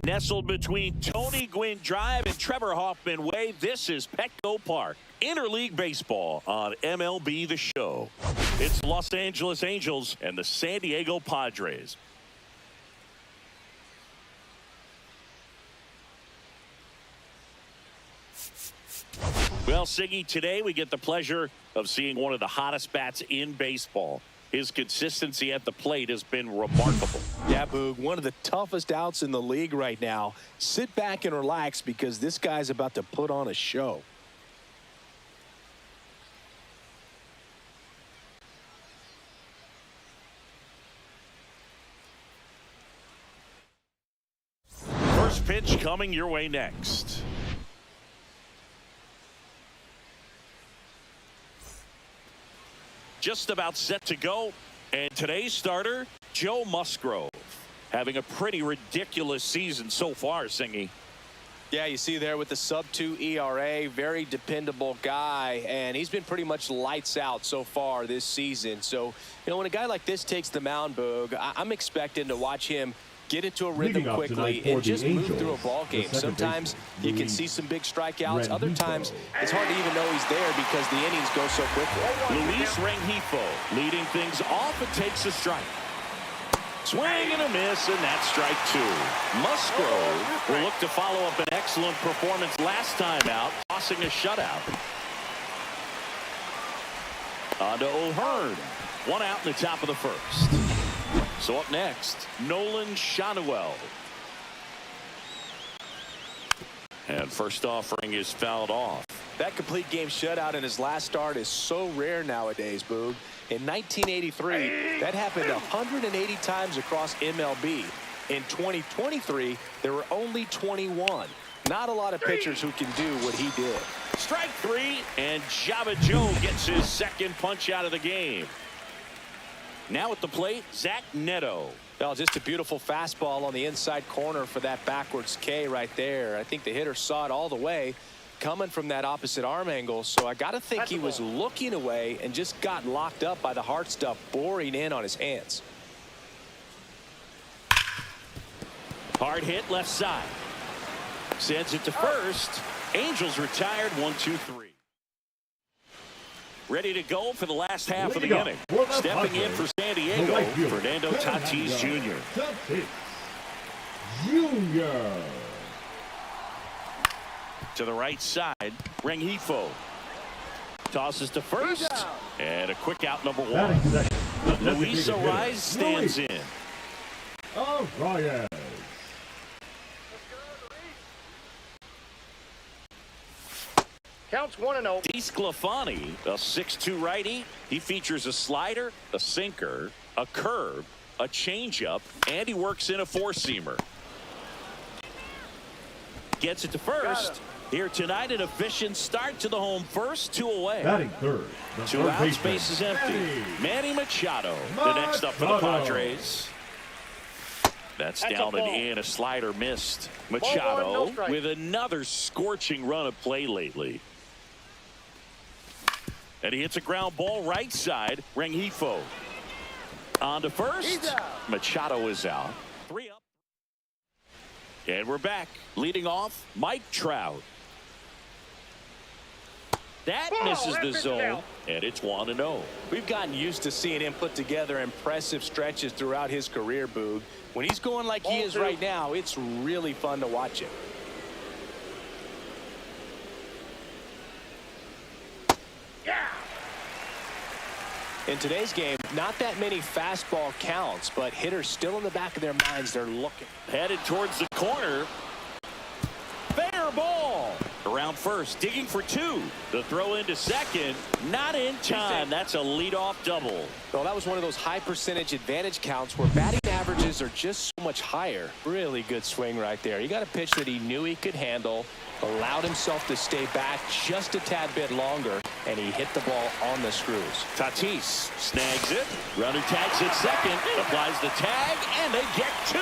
Nestled between Tony Gwynn Drive and Trevor Hoffman Way, this is Petco Park. Interleague Baseball on MLB The Show. It's Los Angeles Angels and the San Diego Padres. Well, Siggy, today we get the pleasure of seeing one of the hottest bats in baseball. His consistency at the plate has been remarkable. Yeah, Boog, one of the toughest outs in the league right now. Sit back and relax because this guy's about to put on a show. First pitch coming your way next. Just about set to go, and today's starter, Joe Musgrove, having a pretty ridiculous season so far, Singy. Yeah, you see there with the sub-2 ERA, very dependable guy, and he's been pretty much lights out so far this season. So, you know, when a guy like this takes the mound, Boog, I'm expecting to watch him get into a rhythm quickly and just move through a ball game. Sometimes you can see some big strikeouts. Other times it's hard to even know he's there because the innings go so quickly. Luis Rengifo leading things off and takes a strike. Swing and a miss, and that's strike two. Musgrove will look to follow up an excellent performance last time out, tossing a shutout. On to O'Hearn. One out in the top of the first. So up next, Nolan Schanuel. And first offering is fouled off. That complete game shutout in his last start is so rare nowadays, Boog. In 1983, that happened 180 times across MLB. In 2023, there were only 21. Not a lot of pitchers who can do what he did. Strike three, and Java Joe gets his second punch out of the game. Now at the plate, Zach Neto. Well, just a beautiful fastball on the inside corner for that backwards K right there. I think the hitter saw it all the way coming from that opposite arm angle. So I got to think he was looking away and just got locked up by the hard stuff boring in on his hands. Hard hit left side. Sends it to first. Angels retired 1-2-3. Ready to go for the last half of the inning. Stepping in for San Diego, Fernando Tatis Jr. To the right side, Rengifo tosses to first, and a quick out number one. Luis Arraez stands in. Arraez. Counts 1-0. DeSclafani, a 6'2 righty. He features a slider, a sinker, a curve, a changeup, and he works in a four-seamer. Gets it to first. Here tonight, an efficient start to the home first, 2 away. Batting third. 2 out, space is empty. Manny Machado, the next up for the Padres. That's down and in. A slider missed. Machado with another scorching run of play lately. And he hits a ground ball right side. Rengifo on to first. Machado is out. 3 up. And we're back. Leading off, Mike Trout. That misses the zone, and it's 1-0. We've gotten used to seeing him put together impressive stretches throughout his career, Boog. When he's going like he is right now, it's really fun to watch him. In today's game, not that many fastball counts, but hitters still in the back of their minds. They're looking. Headed towards the corner. Fair ball. Around first, digging for 2. The throw into second, not in time. That's a leadoff double. Well, that was one of those high percentage advantage counts where batting averages are just so much higher. Really good swing right there. He got a pitch that he knew he could handle, allowed himself to stay back just a tad bit longer, and he hit the ball on the screws. Tatis snags it. Runner tags it second, applies the tag, and they get 2.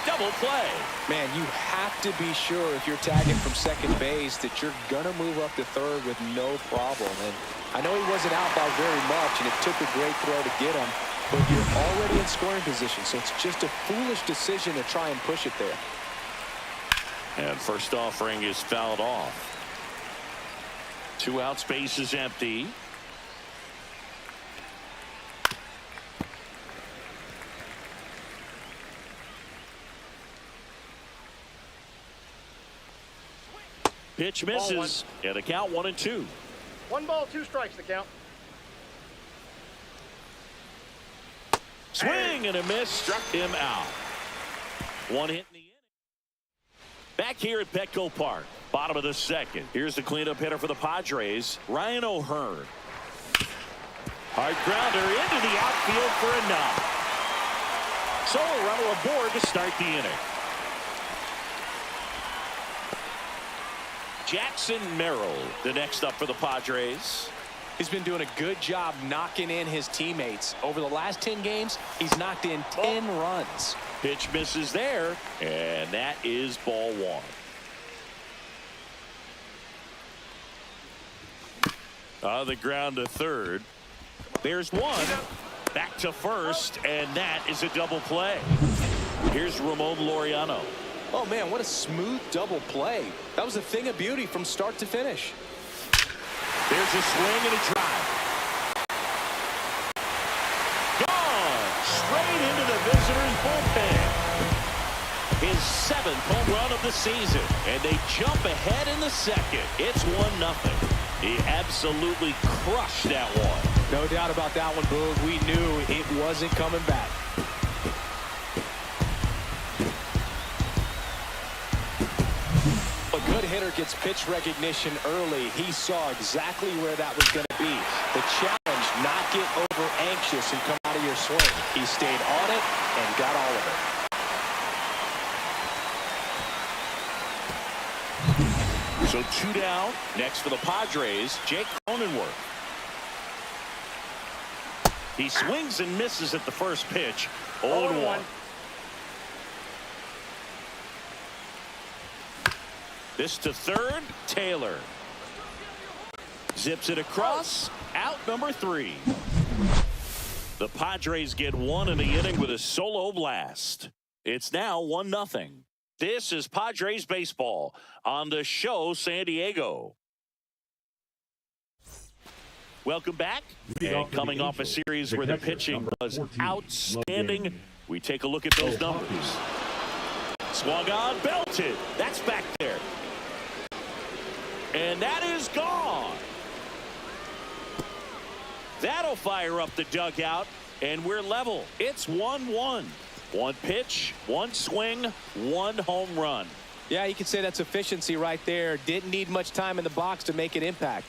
Double play. Man, you have to be sure if you're tagging from second base that you're going to move up to third with no problem. And I know he wasn't out by very much, and it took a great throw to get him, but you're already in scoring position, so it's just a foolish decision to try and push it there. And first offering is fouled off. 2 outs, base is empty. Pitch misses, and the count 1-2. 1 ball, 2 strikes, the count. Swing and a miss, struck him out. 1 hit in the inning. Back here at Petco Park, bottom of the second. Here's the cleanup hitter for the Padres, Ryan O'Hearn. Hard grounder into the outfield for a knock. So a runner aboard to start the inning. Jackson Merrill, the next up for the Padres. He's been doing a good job knocking in his teammates. Over the last 10 games, he's knocked in 10 runs. Pitch misses there, and that is ball 1. On the ground to third. There's 1. Back to first, and that is a double play. Here's Ramon Laureano. Oh, man, what a smooth double play. That was a thing of beauty from start to finish. There's a swing and a drive. Gone straight into the visitors' bullpen. His 7th home run of the season, and they jump ahead in the second. It's 1-0. He absolutely crushed that one. No doubt about that one, Boog. We knew it wasn't coming back. A good hitter gets pitch recognition early. He saw exactly where that was going to be. The challenge, not get over anxious and come out of your swing. He stayed on it and got all of it. So 2 down. Next for the Padres, Jake Cronenworth. He swings and misses at the first pitch. 0-1. This to third, Taylor. Zips it across, out number 3. The Padres get 1 in the inning with a solo blast. It's now 1-0. This is Padres baseball on the show San Diego. Welcome back. And coming off a series where the pitching was outstanding, we take a look at those numbers. Swung on, belted. That's back there. And that is gone. That'll fire up the dugout, and we're level. It's 1-1. 1 pitch, 1 swing, 1 home run. Yeah, you could say that's efficiency right there. Didn't need much time in the box to make an impact.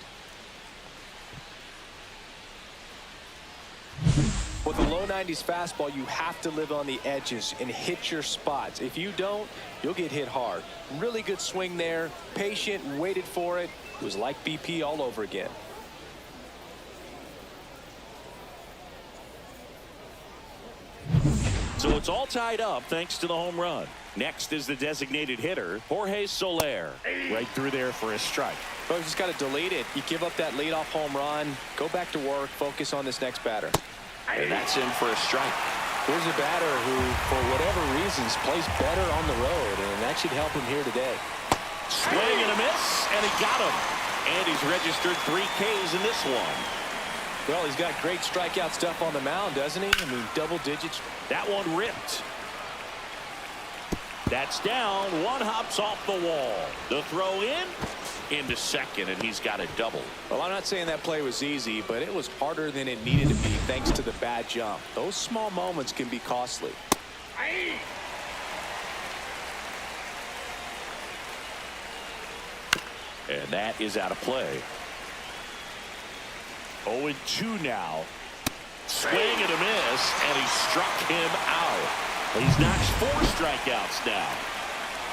With a low 90s fastball, you have to live on the edges and hit your spots. If you don't, you'll get hit hard. Really good swing there. Patient, waited for it. It was like BP all over again. So it's all tied up thanks to the home run. Next is the designated hitter, Jorge Soler. Right through there for a strike. Well, you just got to delete it. You give up that leadoff home run. Go back to work. Focus on this next batter. And that's in for a strike. Here's a batter who, for whatever reasons, plays better on the road, and that should help him here today. Swing and a miss, and he got him. And he's registered 3 Ks in this one. Well, he's got great strikeout stuff on the mound, doesn't he? I mean, double digits. That one ripped. That's down. 1 hops off the wall. The throw in into second, and he's got a double. Well, I'm not saying that play was easy, but it was harder than it needed to be thanks to the bad jump. Those small moments can be costly. And that is out of play. 0-2 now. Swing and a miss, and he struck him out. He's notched 4 strikeouts now.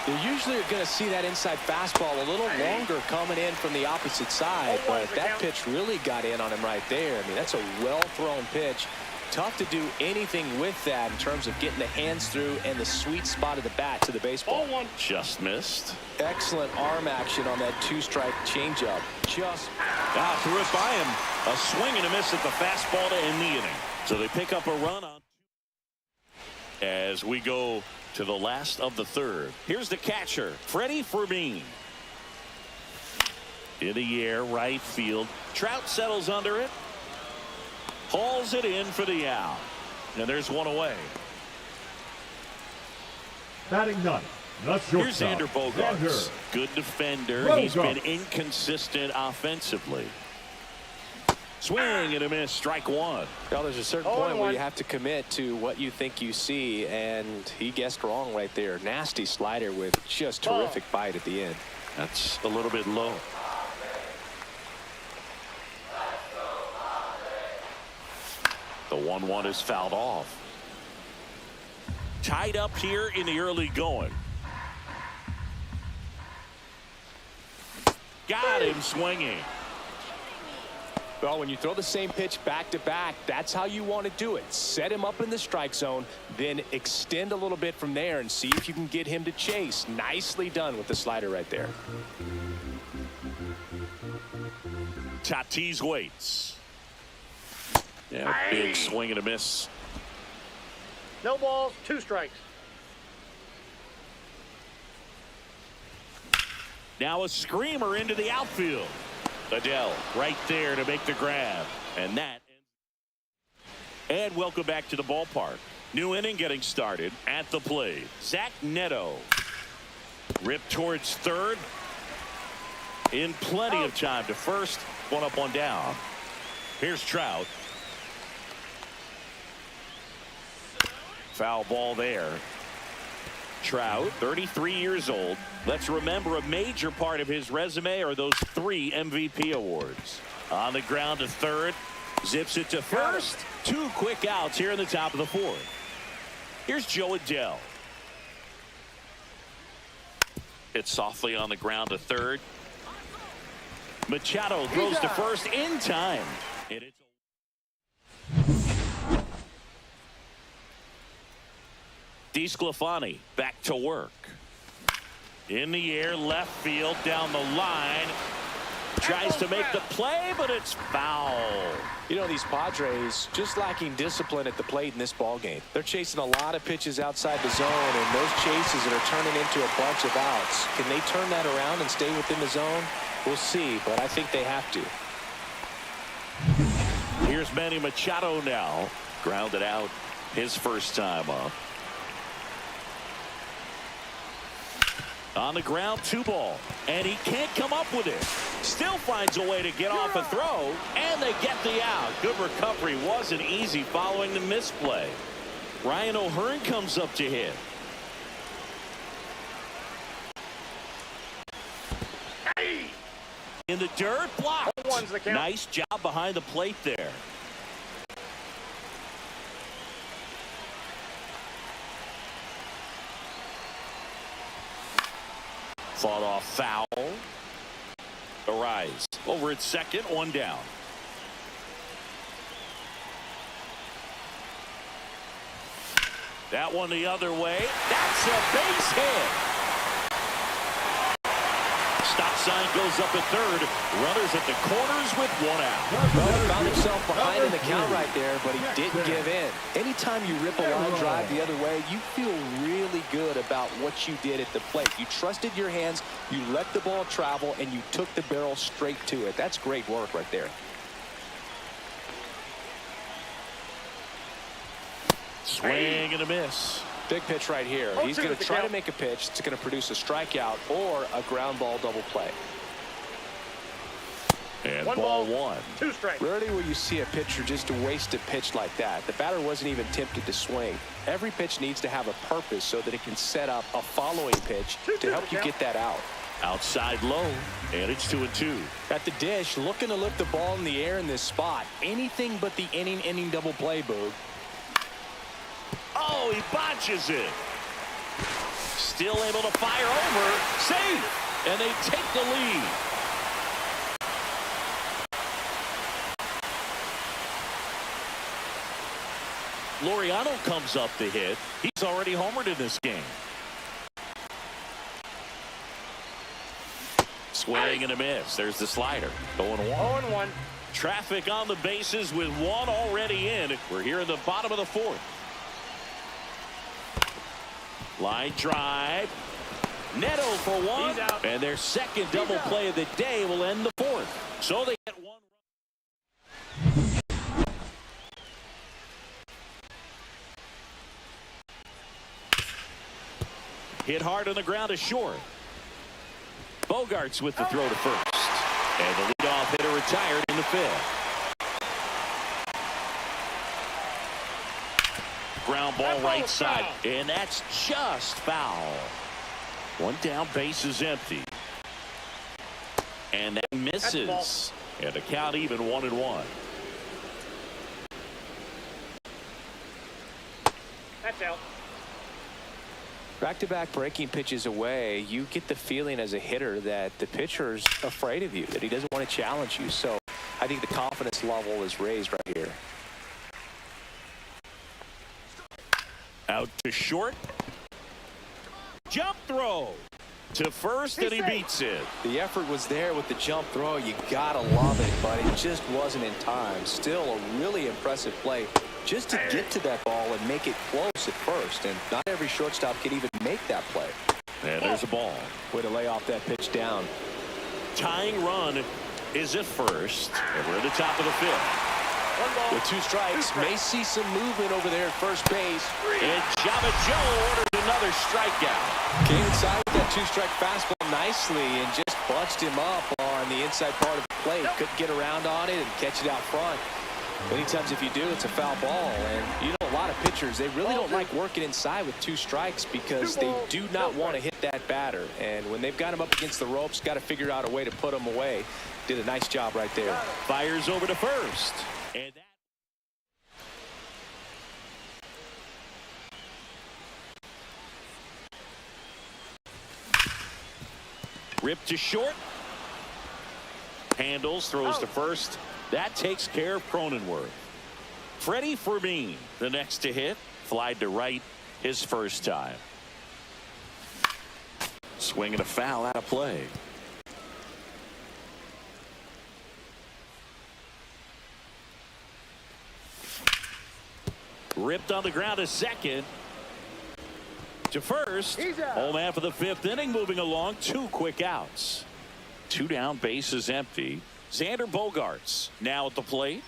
You usually are going to see that inside fastball a little longer coming in from the opposite side, but that pitch really got in on him right there. I mean, that's a well-thrown pitch. Tough to do anything with that in terms of getting the hands through and the sweet spot of the bat to the baseball. Just missed. Excellent arm action on that 2-strike changeup. Just threw it by him. A swing and a miss at the fastball to end the inning. So they pick up a run on. As we go to the last of the third. Here's the catcher, Freddie Fermin. In the air, right field. Trout settles under it. Hauls it in for the out. And there's one away. Batting ninth, the shortstop. Here's Xander Bogaerts. Good defender. He's been inconsistent offensively. Swing and a miss, strike one. Well, there's a certain point where you have to commit to what you think you see, and he guessed wrong right there. Nasty slider with just terrific bite at the end. That's a little bit low. The 1-1 is fouled off. Tied up here in the early going. Got him swinging. Well, when you throw the same pitch back to back, that's how you want to do it. Set him up in the strike zone, then extend a little bit from there and see if you can get him to chase. Nicely done with the slider right there. Tatis waits. Yeah, big swing and a miss. No balls, 2 strikes. Now a screamer into the outfield. Adell right there to make the grab. And that. And welcome back to the ballpark. New inning getting started at the plate. Zach Neto. Ripped towards third. In plenty of time to first. One up, one down. Here's Trout. Foul ball there. Trout, 33 years old. Let's remember a major part of his resume are those 3 MVP awards. On the ground to third. Zips it to first. 2 quick outs here in the top of the 4th. Here's Joe Adell. Hit softly on the ground to third. Machado throws to first in time. And it's DeSclafani back to work. In the air, left field, down the line. Tries to make the play, but it's foul. You know, these Padres just lacking discipline at the plate in this ball game. They're chasing a lot of pitches outside the zone, and those chases that are turning into a bunch of outs. Can they turn that around and stay within the zone? We'll see, but I think they have to. Here's Manny Machado now. Grounded out his first time up. On the ground, 2 ball. And he can't come up with it. Still finds a way to get off a throw. And they get the out. Good recovery. Wasn't easy following the misplay. Ryan O'Hearn comes up to hit. In the dirt, blocked. Nice job behind the plate there. Fought off foul. Arraez over at second, 1 down. That one the other way. That's a base hit. Stop sign goes up at third. Runners at the corners with 1 out. Well, he found himself behind in the count right there, but he didn't give in. Anytime you rip a line drive the other way, you feel really good about what you did at the plate. You trusted your hands, you let the ball travel, and you took the barrel straight to it. That's great work right there. Swing and a miss. Big pitch right here. He's going to try to make a pitch that's going to produce a strikeout or a ground ball double play. And ball 1. 2 strikes. Rarely will you see a pitcher just waste a pitch like that. The batter wasn't even tempted to swing. Every pitch needs to have a purpose so that it can set up a following pitch to help you get that out. Outside low, and it's 2-2. At the dish, looking to lift the ball in the air in this spot. Anything but the inning double play, Boog. Oh, he botches it. Still able to fire over. Safe. And they take the lead. Laureano comes up to hit. He's already homered in this game. Swing and a miss. There's the slider. 0-1. 0-1. Traffic on the bases with 1 already in. We're here in the bottom of the 4th. Line drive. Neto for one. He's out. And their second double play of the day will end the fourth. So they get one. Hit hard on the ground to short. Bogaerts with the throw to first. And the leadoff hitter retired in the fifth. Ground ball right side. And that's just foul. One down, base is empty. And that misses. And the count even 1-1. That's out. Back-to-back breaking pitches away, you get the feeling as a hitter that the pitcher's afraid of you, that he doesn't want to challenge you. So I think the confidence level is raised right here. Out to short. Jump throw to first, and he beats it. The effort was there with the jump throw. You gotta love it, but it just wasn't in time. Still a really impressive play just to get to that ball and make it close at first. And not every shortstop can even make that play. And there's a ball. Way to lay off that pitch down. Tying run is at first. And we're at the top of the fifth. With two strikes, may see some movement over there at first base. And Jabba Joe orders another strikeout. Came inside with that two-strike fastball nicely and just bunched him up on the inside part of the plate. Couldn't get around on it and catch it out front. Many times if you do, it's a foul ball. And you know, a lot of pitchers, they really don't like working inside with two strikes because they do not want to hit that batter. And when they've got him up against the ropes, got to figure out a way to put him away. Did a nice job right there. Fires over to first. And that ripped to short. Handles, throws to first. That takes care of Cronenworth. Freddie Fermin, the next to hit. Flied to right his first time. Swinging a foul out of play. Ripped on the ground to second. To first. Home half of the fifth inning, moving along. Two quick outs. Two down, base is empty. Xander Bogaerts now at the plate.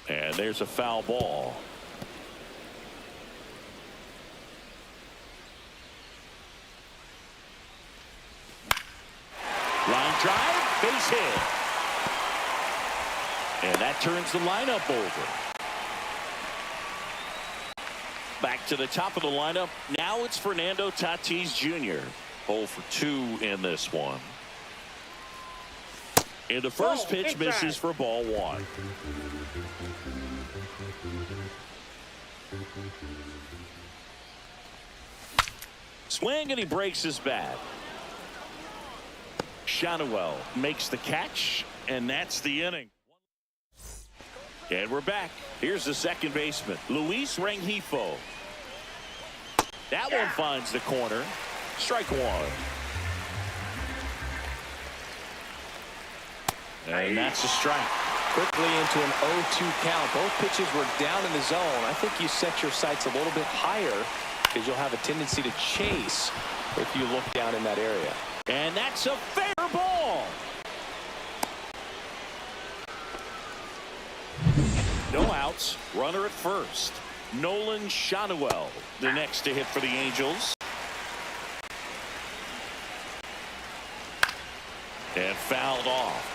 And there's a foul ball. Line drive, base hit. And that turns the lineup over. Back to the top of the lineup. Now it's Fernando Tatis Jr. 0 for 2 in this one. And the first pitch misses for ball one. Swing, and he breaks his bat. Schanuel makes the catch, and that's the inning. And we're back. Here's the second baseman, Luis Rengifo. That one finds the corner. Strike one. And that's a strike. Quickly into an 0-2 count. Both pitches were down in the zone. I think you set your sights a little bit higher because you'll have a tendency to chase if you look down in that area. And that's a fair ball. No outs. Runner at first. Nolan Schanuel, the next to hit for the Angels. And fouled off.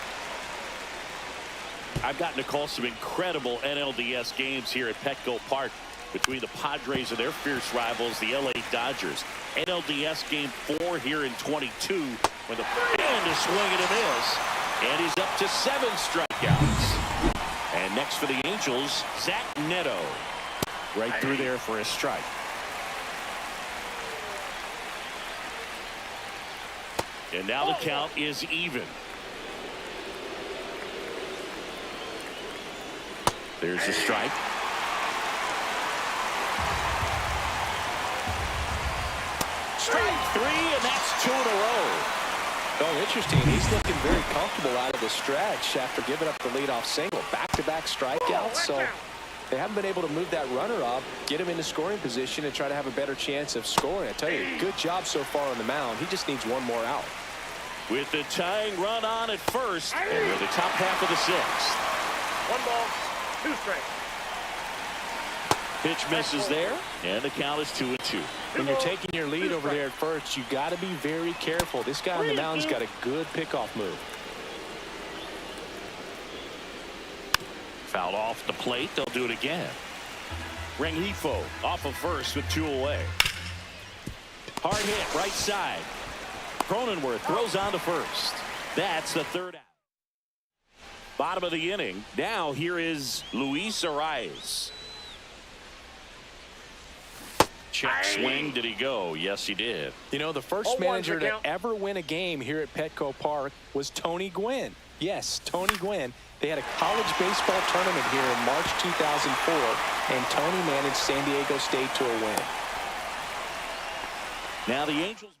I've gotten to call some incredible NLDS games here at Petco Park between the Padres and their fierce rivals, the LA Dodgers. NLDS game 4 here in 22 when the and a swing and a miss. And he's up to 7 strikeouts. And next for the Angels, Zach Neto. Right through there for a strike. And now the count is even. There's a strike. Strike 3, and that's 2 in a row. Oh, interesting. He's looking very comfortable out of the stretch after giving up the leadoff single. Back-to-back strikeouts. So They haven't been able to move that runner up, get him into scoring position, and try to have a better chance of scoring. I tell you, good job so far on the mound. He just needs one more out. With the tying run on at first, and we're the top half of the sixth. 1 ball, 2 strikes. Pitch misses there, and the count is 2-2. When you're taking your lead over there at first, you got to be very careful. This guy on the mound's got a good pickoff move. Fouled off the plate. They'll do it again. Rengifo off of first with 2 away. Hard hit right side. Cronenworth throws on to first. That's the 3rd out. Bottom of the inning. Now here is Luis Arraez. Check swing. Did he go? Yes, he did. You know, the first manager to ever win a game here at Petco Park was Tony Gwynn. Yes, Tony Gwynn. They had a college baseball tournament here in March 2004, and Tony managed San Diego State to a win. Now the Angels.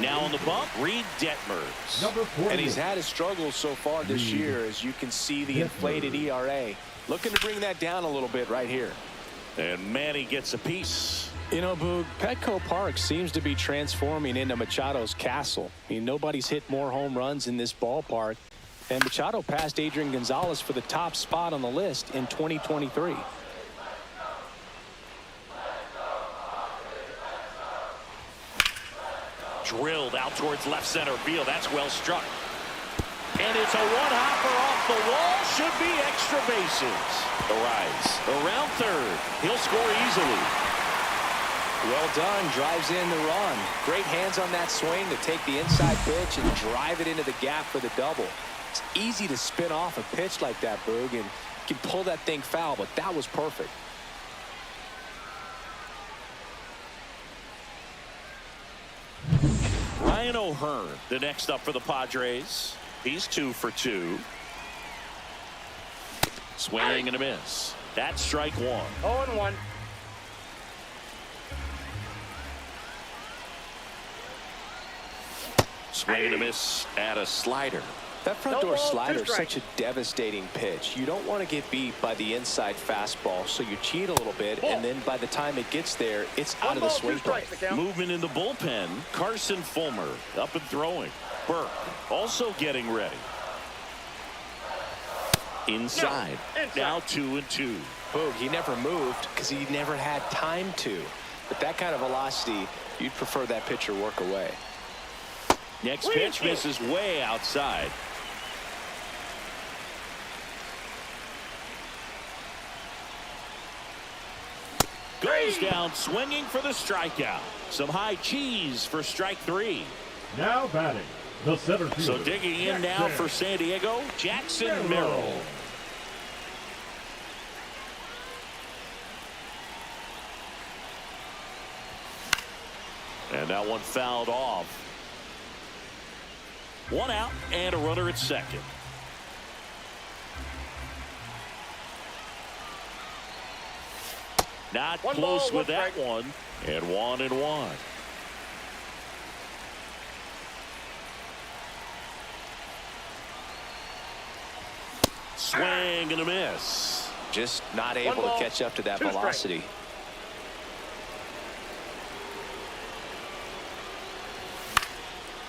Now on the bump, Reed Detmers. And he's had his struggles so far this year, as you can see the inflated ERA. Looking to bring that down a little bit right here. And Manny gets a piece. You know, Boog, Petco Park seems to be transforming into Machado's castle. I mean, nobody's hit more home runs in this ballpark. And Machado passed Adrian Gonzalez for the top spot on the list in 2023. Drilled out towards left center field. That's well struck. And it's a one-hopper off the wall. Should be extra bases. Arraez around third. He'll score easily. Well done. Drives in the run. Great hands on that swing to take the inside pitch and drive it into the gap for the double. It's easy to spin off a pitch like that, Boog, and you can pull that thing foul, but that was perfect. Ryan O'Hearn, the next up for the Padres. He's 2 for 2. Swing and a miss. That's strike 1. 0-1. Swing and a miss at a slider. That front door slider is such a devastating pitch. You don't want to get beat by the inside fastball, so you cheat a little bit, and then by the time it gets there, it's out of the swing plate. Movement in the bullpen. Carson Fulmer up and throwing. Burke also getting ready. Inside. Now 2-2. Boog, he never moved because he never had time to. But that kind of velocity, you'd prefer that pitcher work away. Next pitch misses way outside. Goes down swinging for the strikeout. Some high cheese for strike 3. Now batting, the center fielder. So digging in now for San Diego, Jackson Merrill. And that one fouled off. 1 out and a runner at second. Not close with that one. And 1-1. Swing and a miss. Just not able to catch up to that velocity.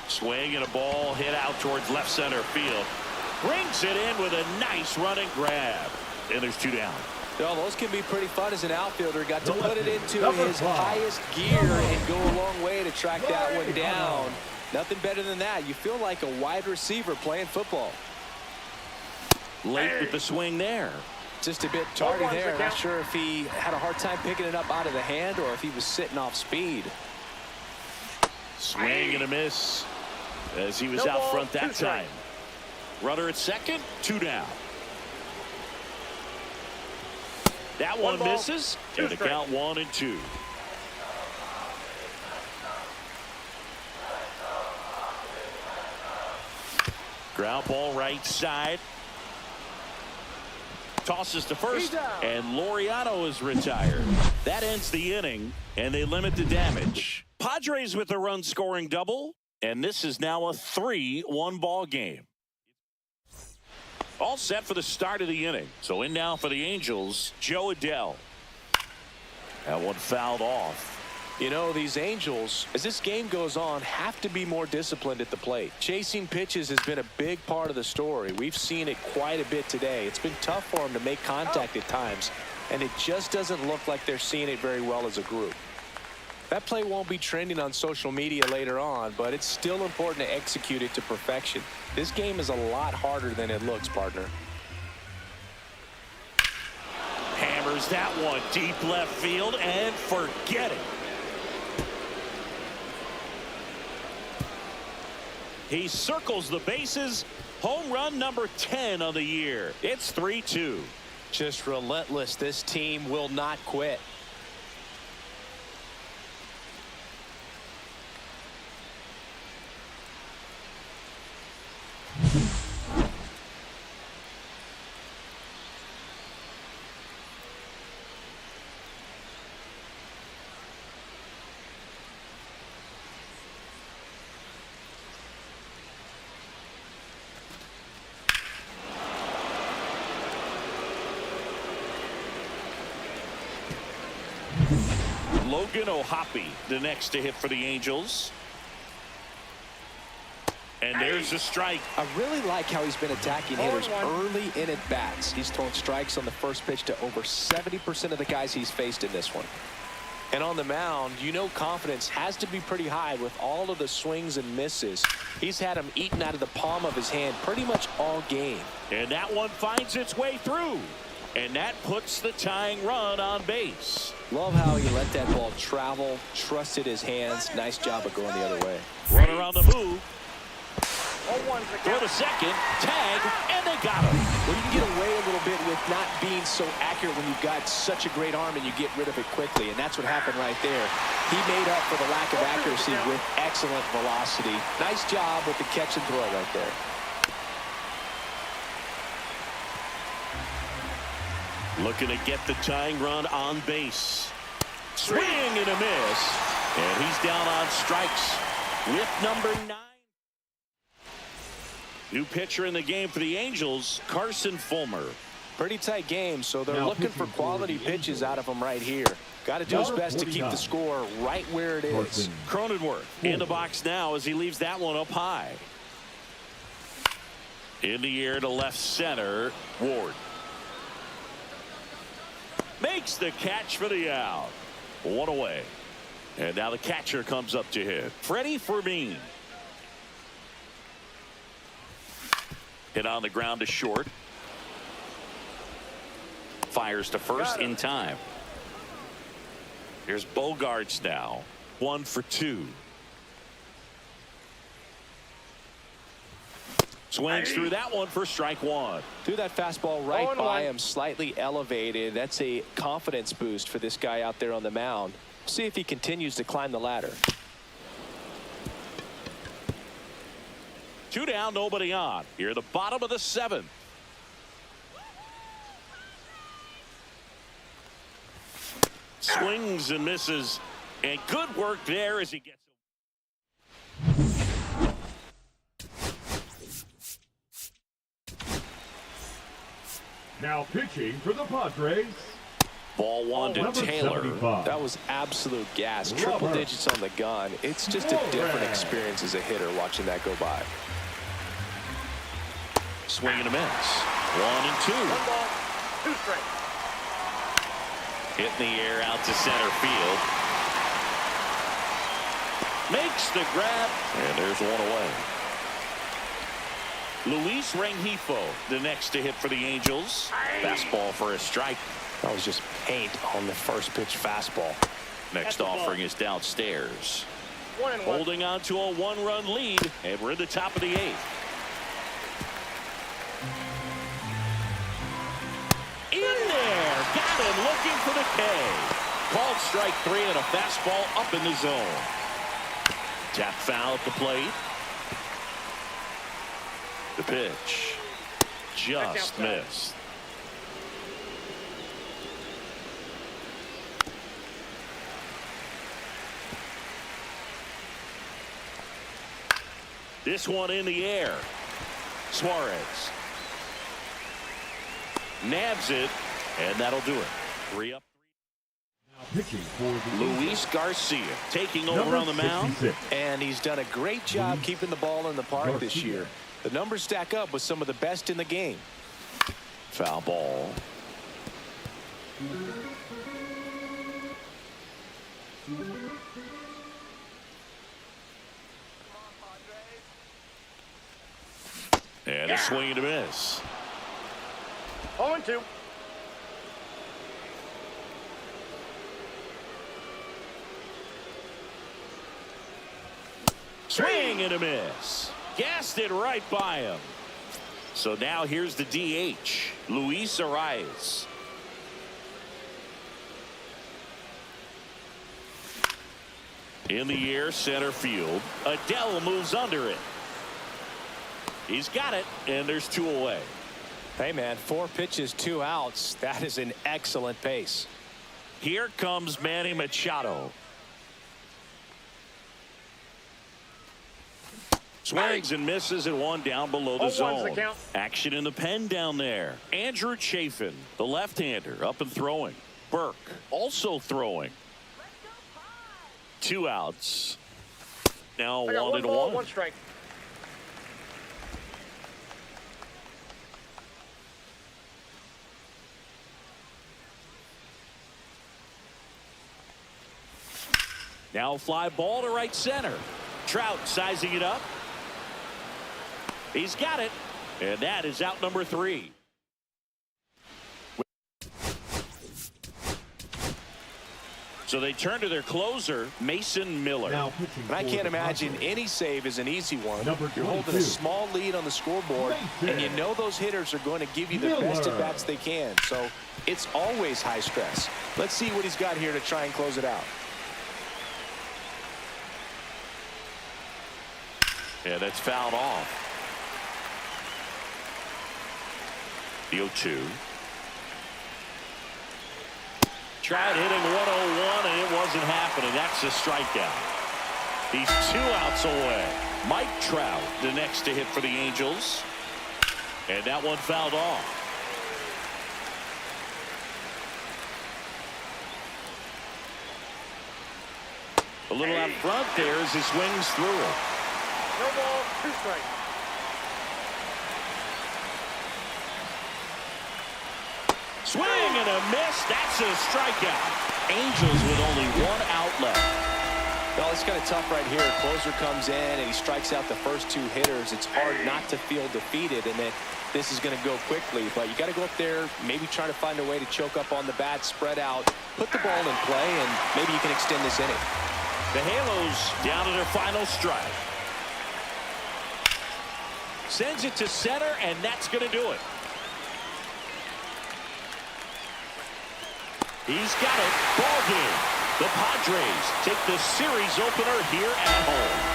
Swing and a ball hit out towards left center field. Brings it in with a nice running grab. And there's 2 down. Well, those can be pretty fun as an outfielder. Got to put it into his highest gear and go a long way to track that one down. Nothing better than that. You feel like a wide receiver playing football. Late with the swing there. Just a bit tardy there. Not sure if he had a hard time picking it up out of the hand or if he was sitting off speed. Swing and a miss as he was out front that time. Runner at second, 2 down. That one misses, and the count 1-2. Ground ball right side. Tosses to first, and Laureano is retired. That ends the inning, and they limit the damage. Padres with a run-scoring double, and this is now a 3-1 ball game. Also all set for the start of the inning. So in now for the Angels, Joe Adell. That one fouled off. You know, these Angels, as this game goes on, have to be more disciplined at the plate. Chasing pitches has been a big part of the story. We've seen it quite a bit today. It's been tough for them to make contact at times, and it just doesn't look like they're seeing it very well as a group. That play won't be trending on social media later on, but it's still important to execute it to perfection. This game is a lot harder than it looks, partner. Hammers that one deep left field and forget it. He circles the bases. Home run number 10 on the year. It's 3-2. Just relentless. This team will not quit. Logan O'Hoppe, the next to hit for the Angels. And there's a strike. I really like how he's been attacking hitters early in at bats. He's thrown strikes on the first pitch to over 70% of the guys he's faced in this one. And on the mound, you know, confidence has to be pretty high with all of the swings and misses. He's had them eaten out of the palm of his hand pretty much all game. And that one finds its way through. And that puts the tying run on base. Love how he let that ball travel, trusted his hands. Nice job of going the other way. Runner on the move. Throw to second, tag, and they got him. Well, you can get away a little bit with not being so accurate when you've got such a great arm and you get rid of it quickly, and that's what happened right there. He made up for the lack of accuracy with excellent velocity. Nice job with the catch and throw right there. Looking to get the tying run on base. Swing and a miss. And he's down on strikes with number 9. New pitcher in the game for the Angels, Carson Fulmer. Pretty tight game, so they're looking for quality pitches out of him right here. Got to do his best to keep the score right where it is. Cronenworth in the box now as he leaves that one up high. In the air to left center, Ward. Makes the catch for the out. One away. And now the catcher comes up to hit. Freddie Fermin. Hit on the ground to short. Fires to first in time. Here's Bogaerts now. 1 for 2. Swings through that one for strike 1. Threw that fastball right by him, slightly elevated. That's a confidence boost for this guy out there on the mound. See if he continues to climb the ladder. 2 down, nobody on. Here at the bottom of the 7th. Swings and misses. And good work there as he gets. Now pitching for the Padres. Ball 1 to Taylor. 75. That was absolute gas. Triple digits on the gun. It's just a different experience as a hitter watching that go by. Swing and a miss. 1 and 2. 1 ball, 2 strikes. Hit in the air out to center field. Makes the grab. And there's 1 away. Luis Rengifo, the next to hit for the Angels. Fastball for a strike. That was just paint on the first pitch fastball. Next offering is downstairs. 1 and 1. Holding on to a 1-run lead, and we're in the top of the 8th. In there, got him looking for the K. Called strike 3 and a fastball up in the zone. Tap foul at the plate. The pitch just missed. This one in the air. Suarez. Nabs it, and that'll do it. 3 up. Pitching for the Luis Garcia taking over number on the mound. 66. And he's done a great job keeping the ball in the park this year. The numbers stack up with some of the best in the game. Foul ball. And a swing and a miss. 0-2. Swing and a miss. Gassed it right by him. So now here's the DH, Luis Arraez. In the air, center field. Adell moves under it. He's got it, and there's 2 away. Hey, man, 4 pitches, 2 outs. That is an excellent pace. Here comes Manny Machado. Swings and misses and 1 down below the 0-1's the zone. count. Action in the pen down there. Andrew Chafin, the left-hander, up and throwing. Burke also throwing. 2 outs. Now I got 1 1 and ball, 1. 1 strike. Now a fly ball to right center. Trout sizing it up. He's got it. And that is out number 3. So they turn to their closer, Mason Miller. Now pitching And I for can't the imagine Padres. any save is an easy one. Number You're holding 22. a small lead on the scoreboard, and you know those hitters are going to give you the best Miller. at-bats they can. So it's always high stress. Let's see what he's got here to try and close it out. Yeah, that's fouled off. The 0-2. Tried hitting 101, and it wasn't happening. That's a strikeout. He's 2 outs away. Mike Trout, the next to hit for the Angels. And that one fouled off. A little out front there as he swings through it. No ball, 2 strikes. Swing and a miss. That's a strikeout. Angels with only 1 out left. Well, it's kind of tough right here. Closer comes in and he strikes out the first 2 hitters. It's hard not to feel defeated and that this is going to go quickly. But you got to go up there, maybe try to find a way to choke up on the bat, spread out, put the ball in play, and maybe you can extend this inning. The Halos down to their final strike. Sends it to center, and that's going to do it. He's got it. Ball game. The Padres take the series opener here at home.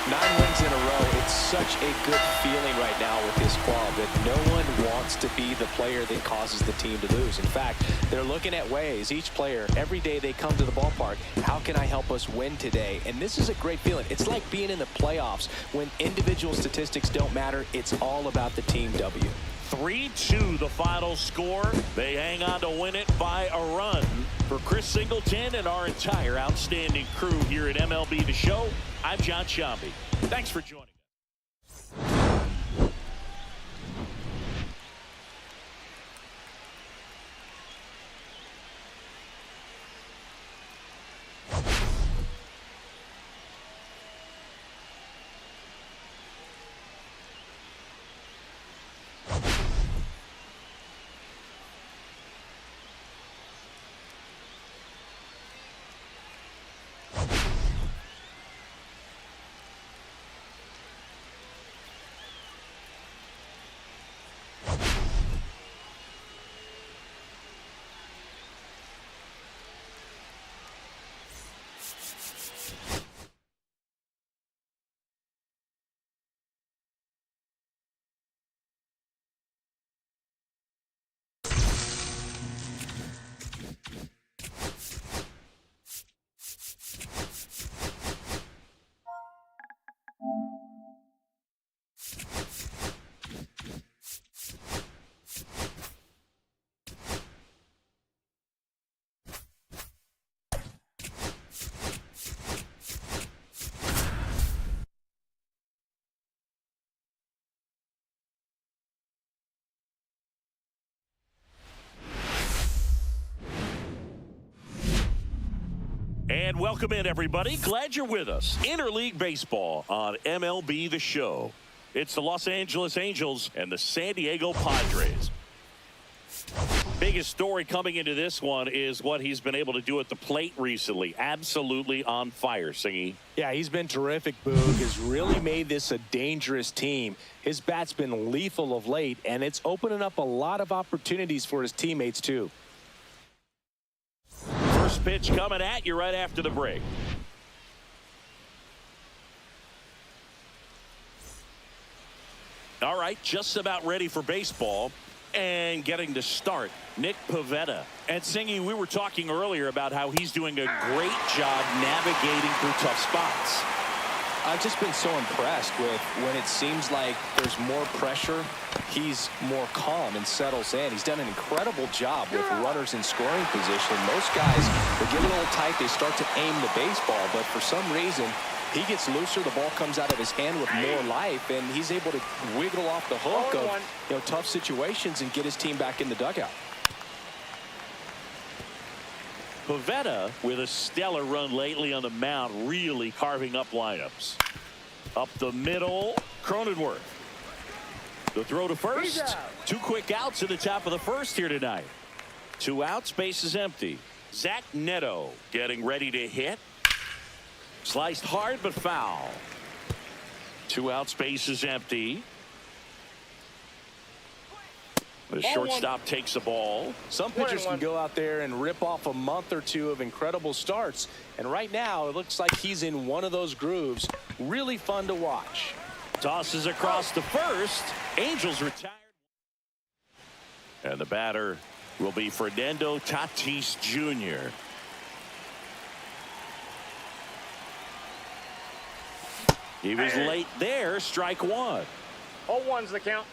9 wins in a row. It's such a good feeling right now with this club that no one wants to be the player that causes the team to lose. In fact, they're looking at ways, each player, every day they come to the ballpark, how can I help us win today? And this is a great feeling. It's like being in the playoffs. When individual statistics don't matter, it's all about the team W. 3-2 the final score. They hang on to win it by a run. For Chris Singleton and our entire outstanding crew here at MLB The Show, I'm John Shambi. Thanks for joining us. And welcome in, everybody. Glad you're with us. Interleague Baseball on MLB The Show. It's the Los Angeles Angels and the San Diego Padres. Biggest story coming into this one is what he's been able to do at the plate recently. Absolutely on fire, Singy. Yeah, he's been terrific, Boog. Has really made this a dangerous team. His bat's been lethal of late, and it's opening up a lot of opportunities for his teammates, too. First pitch coming at you right after the break. All right, just about ready for baseball and getting to start. Nick Pivetta. And Singy, we were talking earlier about how he's doing a great job navigating through tough spots. I've just been so impressed with when it seems like there's more pressure, he's more calm and settles in. He's done an incredible job with runners in scoring position. Most guys, they get a little tight, they start to aim the baseball, but for some reason, he gets looser, the ball comes out of his hand with more life, and he's able to wiggle off the hook of tough situations and get his team back in the dugout. Pivetta, with a stellar run lately on the mound, really carving up lineups. Up the middle, Cronenworth. The throw to first. 2 quick outs in the top of the first here tonight. 2 outs, base is empty. Zach Neto getting ready to hit. Sliced hard but foul. 2 outs, base is empty. The shortstop takes the ball. Some pitchers can go out there and rip off a month or 2 of incredible starts. And right now, it looks like he's in one of those grooves. Really fun to watch. Tosses across to first. Angels retired. And the batter will be Fernando Tatis Jr. He was late there. Strike 1. 0-1's the count.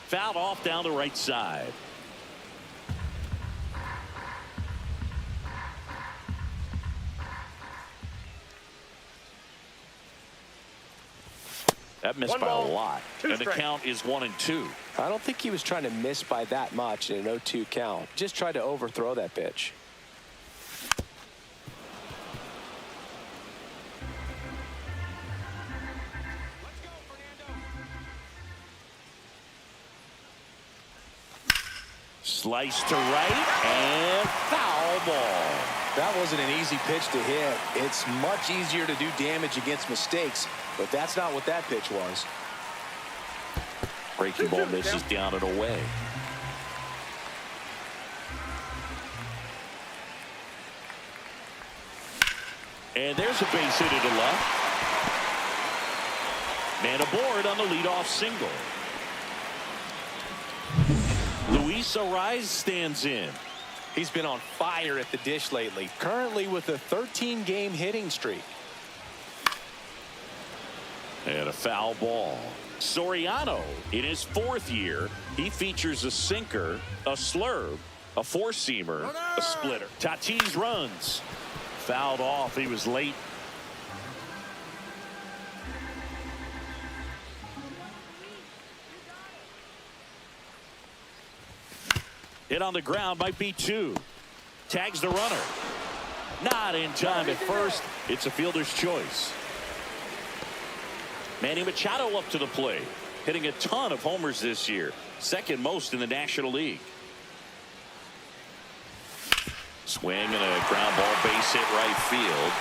Fouled off down the right side. That missed by a lot. And the count is 1-2. I don't think he was trying to miss by that much in an 0-2 count. Just tried to overthrow that pitch. Slice to right and foul ball. That wasn't an easy pitch to hit. It's much easier to do damage against mistakes, but that's not what that pitch was. Breaking ball misses down and away. And there's a base hit to left. Man aboard on the leadoff single. Arraez stands in. He's been on fire at the dish lately, currently with a 13-game hitting streak. And a foul ball. Soriano in his 4th year. He features a sinker, a slurve, a 4-seamer, a splitter. Tatis runs. Fouled off. He was late. Hit on the ground, might be 2. Tags the runner. Not in time at first. It's a fielder's choice. Manny Machado up to the plate. Hitting a ton of homers this year. 2nd most in the National League. Swing and a ground ball, base hit right field.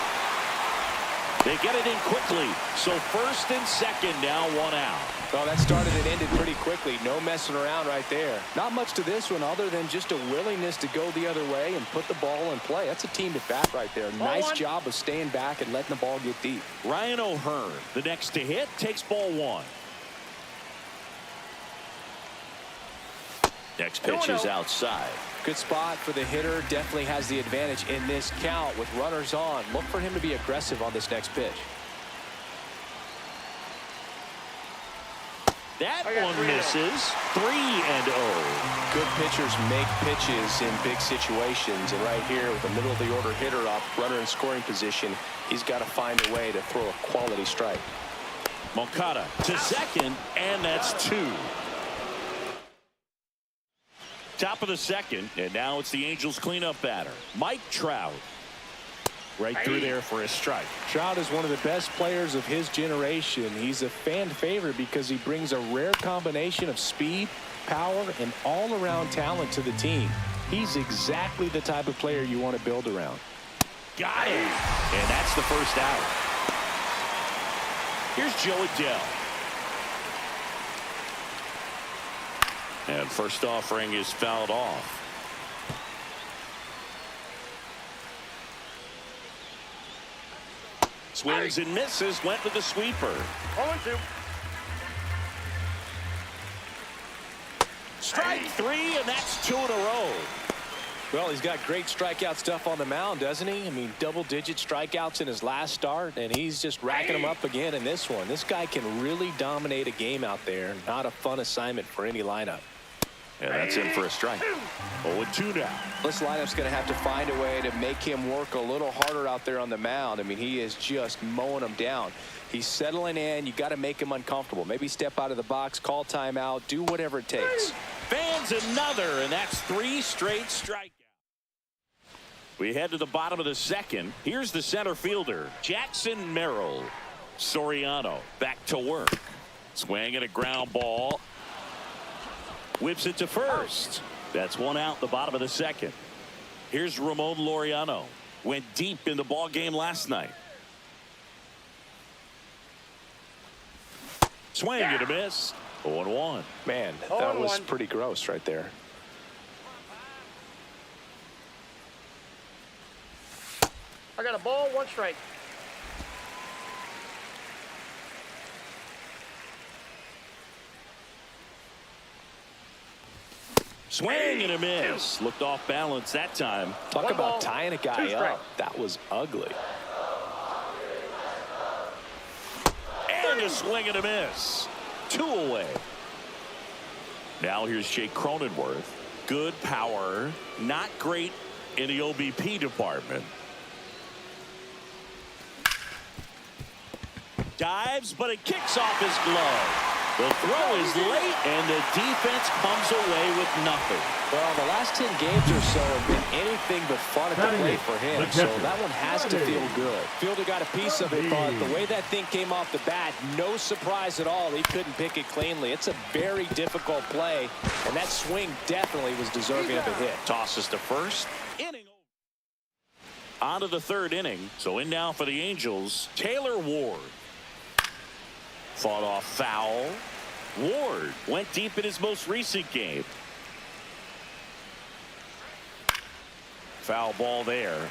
They get it in quickly. So 1st and 2nd now, 1 out. Well, that started and ended pretty quickly. No messing around right there. Not much to this one other than just a willingness to go the other way and put the ball in play. That's a team at bat right there. Nice job of staying back and letting the ball get deep. Ryan O'Hearn, the next to hit, takes ball 1. Next pitch is outside. Good spot for the hitter. Definitely has the advantage in this count with runners on. Look for him to be aggressive on this next pitch. That one misses. 3-0. Good pitchers make pitches in big situations. And right here with the middle of the order hitter up, runner in scoring position, he's got to find a way to throw a quality strike. Moncada to second, and that's 2. Top of the second, and now it's the Angels cleanup batter, Mike Trout. Right through there for a strike. Trout is one of the best players of his generation. He's a fan favorite because he brings a rare combination of speed, power, and all-around talent to the team. He's exactly the type of player you want to build around. Got him. And that's the first out. Here's Joe Adell. And first offering is fouled off. Swings and misses, went with the sweeper. 0-2. Strike three, and that's 2 in a row. Well, he's got great strikeout stuff on the mound, doesn't he? I mean, double-digit strikeouts in his last start, and he's just racking them up again in this one. This guy can really dominate a game out there. Not a fun assignment for any lineup. And that's in for a strike. 0-2 now. This lineup's going to have to find a way to make him work a little harder out there on the mound. I mean, he is just mowing them down. He's settling in. You got to make him uncomfortable. Maybe step out of the box, call timeout, do whatever it takes. Fans another, and that's 3 straight strikeouts. We head to the bottom of the second. Here's the center fielder, Jackson Merrill. Soriano back to work. Swing and a ground ball. Whips it to first. That's 1 out the bottom of the second. Here's Ramon Laureano. Went deep in the ball game last night. Swing and a miss. 0-1. Man, that was pretty gross right there. I got a ball, 1 strike. Swing and a miss. Looked off balance that time. Talk 1 about ball, tying a 2 guy strikes. up. That was ugly. And a swing and a miss. 2 away. Now here's Jake Cronenworth. Good power. Not great in the OBP department. Dives, but it kicks off his glove. The throw is late, and the defense comes away with nothing. Well, the last 10 games or so have been anything but fun at the plate for him, so that one has to feel good. Fielder got a piece of it, but the way that thing came off the bat, no surprise at all. He couldn't pick it cleanly. It's a very difficult play, and that swing definitely was deserving of a hit. Tosses to first. Inning over. On to the 3rd inning. So in now for the Angels, Taylor Ward. Fought off foul. Ward went deep in his most recent game. Foul ball there.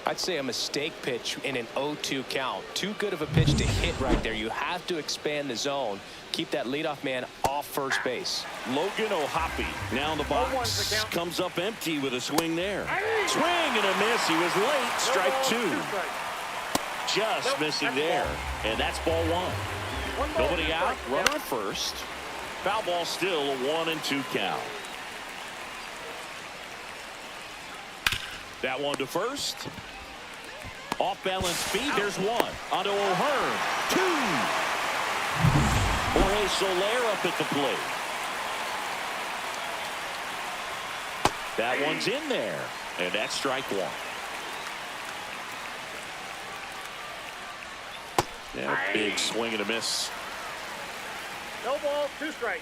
I'd say a mistake pitch in an 0-2 count. Too good of a pitch to hit right there. You have to expand the zone. Keep that leadoff man off first base. Logan O'Hoppe now in the box. Comes up empty with a swing there. Swing and a miss. He was late. Strike 2. Just missing there. And that's ball 1. Nobody out. Runner at first. Foul ball still a 1-2 count. That one to first. Off balance speed. There's 1. Onto O'Hearn. 2. Jorge Soler up at the plate. That one's in there. And that's strike 1. Yeah, big swing and a miss. No ball, 2 strikes.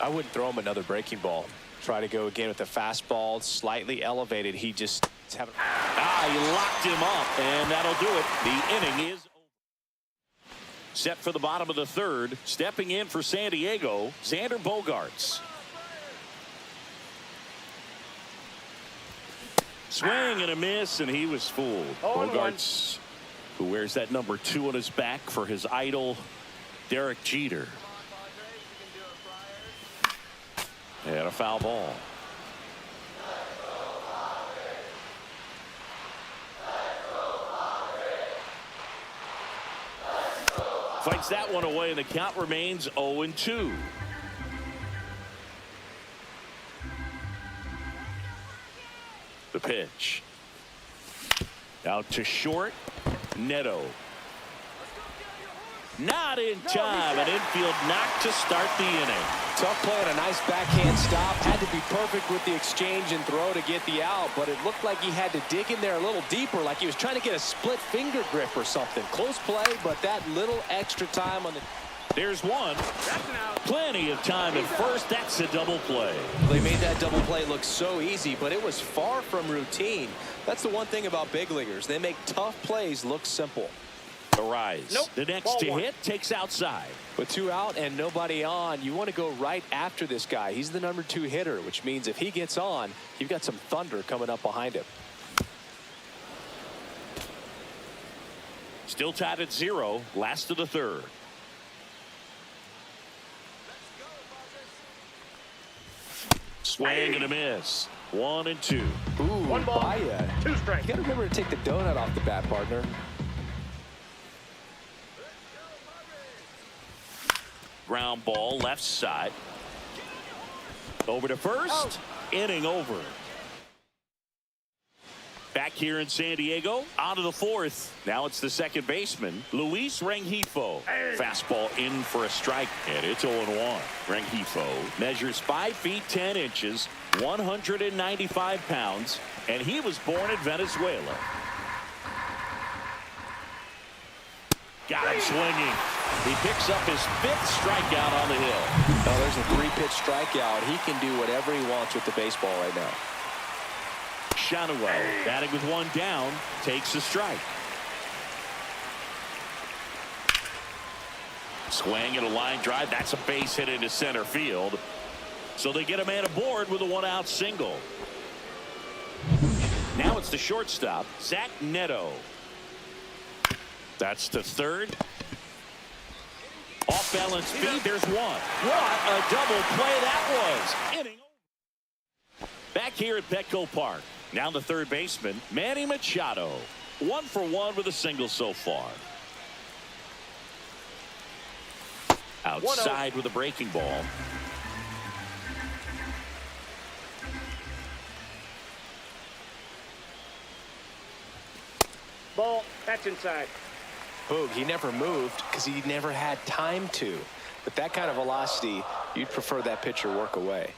I wouldn't throw him another breaking ball. Try to go again with the fastball, slightly elevated. He just haven't. He locked him up, and that'll do it. The inning is over. Set for the bottom of the 3rd. Stepping in for San Diego, Xander Bogaerts. Swing and a miss, and he was fooled. Bogaerts, who wears that number 2 on his back for his idol, Derek Jeter. And a foul ball. Fights that one away, and the count remains 0-2. The pitch. Out to short. Neto. Not in time. An infield knock to start the inning. Tough play and a nice backhand stop. Had to be perfect with the exchange and throw to get the out, but it looked like he had to dig in there a little deeper, like he was trying to get a split finger grip or something. Close play, but that little extra time on the... There's one. Plenty of time at first. That's a double play. They made that double play look so easy, but it was far from routine. That's the one thing about big leaguers. They make tough plays look simple. Arraez. Nope. The next Ball to one. hit takes outside. With 2 out and nobody on, you want to go right after this guy. He's the number 2 hitter, which means if he gets on, you've got some thunder coming up behind him. Still tied at 0. Last of the third. Swing and a miss. 1-2. Ooh, 1 ball, Baya. 2 strikes. You got to remember to take the donut off the bat, partner. Ground ball left side. Over to first. Inning over. Back here in San Diego. On to the fourth. Now it's the second baseman, Luis Rengifo. Fastball in for a strike, and it's 0-1. Rengifo measures 5 feet 10 inches, 195 pounds, and he was born in Venezuela. Got him swinging. He picks up his 5th strikeout on the hill. Oh, there's a 3-pitch strikeout. He can do whatever he wants with the baseball right now. Schanuel, batting with 1 down, takes a strike. Swing and a line drive. That's a base hit into center field. So they get a man aboard with a 1-out single. Now it's the shortstop, Zach Neto. That's the third. Off balance speed. There's one. What a double play that was. Inning over. Back here at Petco Park. Now the third baseman, Manny Machado. 1 for 1 with a single so far. Outside with a breaking ball. Ball, that's inside. Boog, he never moved because he never had time to. With that kind of velocity, you'd prefer that pitcher work away.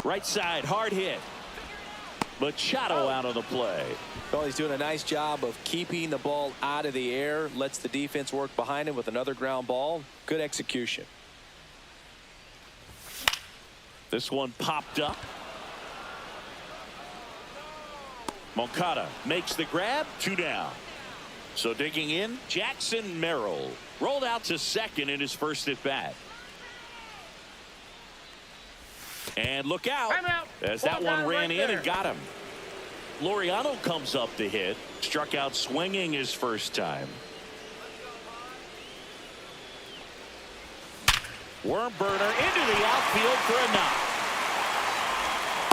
Right side, hard hit. Machado out of the play. Well, he's doing a nice job of keeping the ball out of the air. Lets the defense work behind him with another ground ball. Good execution. This one popped up. Moncada makes the grab. 2 down. So digging in, Jackson Merrill rolled out to second in his first at bat. And look out as that one ran in and got him. Laureano comes up to hit. Struck out swinging his first time. Worm burner into the outfield for a knock.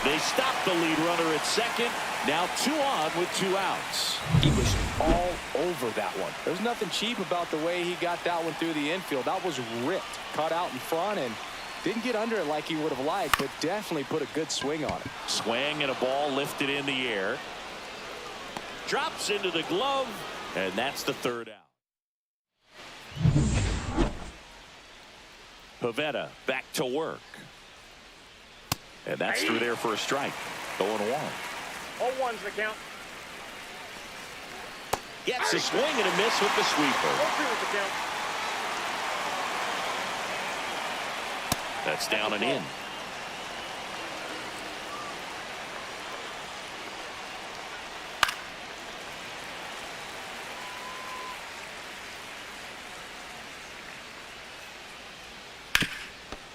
They stop the lead runner at second. Now 2 on with 2 outs. He was all over that one. There's nothing cheap about the way he got that one through the infield. That was ripped. Caught out in front and didn't get under it like he would have liked, but definitely put a good swing on it. Swing and a ball lifted in the air. Drops into the glove, and that's the 3rd out. Pivetta back to work. And that's through there for a strike. 0-1. 0-1's the count. Gets a swing and a miss with the sweeper. 0-2 is the count. That's down and in.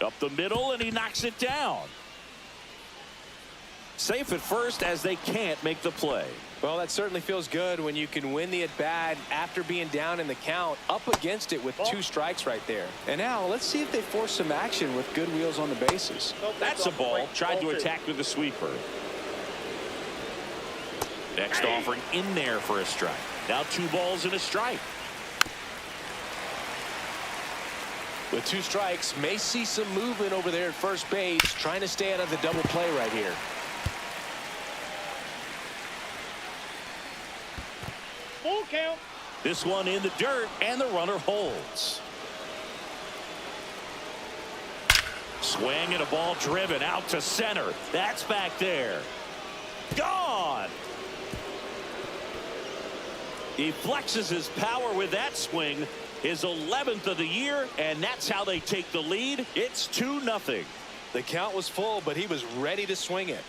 Up the middle, and he knocks it down. Safe at first as they can't make the play. Well, that certainly feels good when you can win the at-bat after being down in the count, up against it with 2 strikes right there. And now let's see if they force some action with good wheels on the bases. That's a ball. Tried to attack with a sweeper. Next offering in there for a strike. Now 2 balls and a strike. With 2 strikes, may see some movement over there at first base, trying to stay out of the double play right here. Full count. This one in the dirt, and the runner holds. Swing and a ball driven out to center. That's back there. Gone. He flexes his power with that swing. His 11th of the year, and that's how they take the lead. It's 2-0. The count was full, but he was ready to swing it.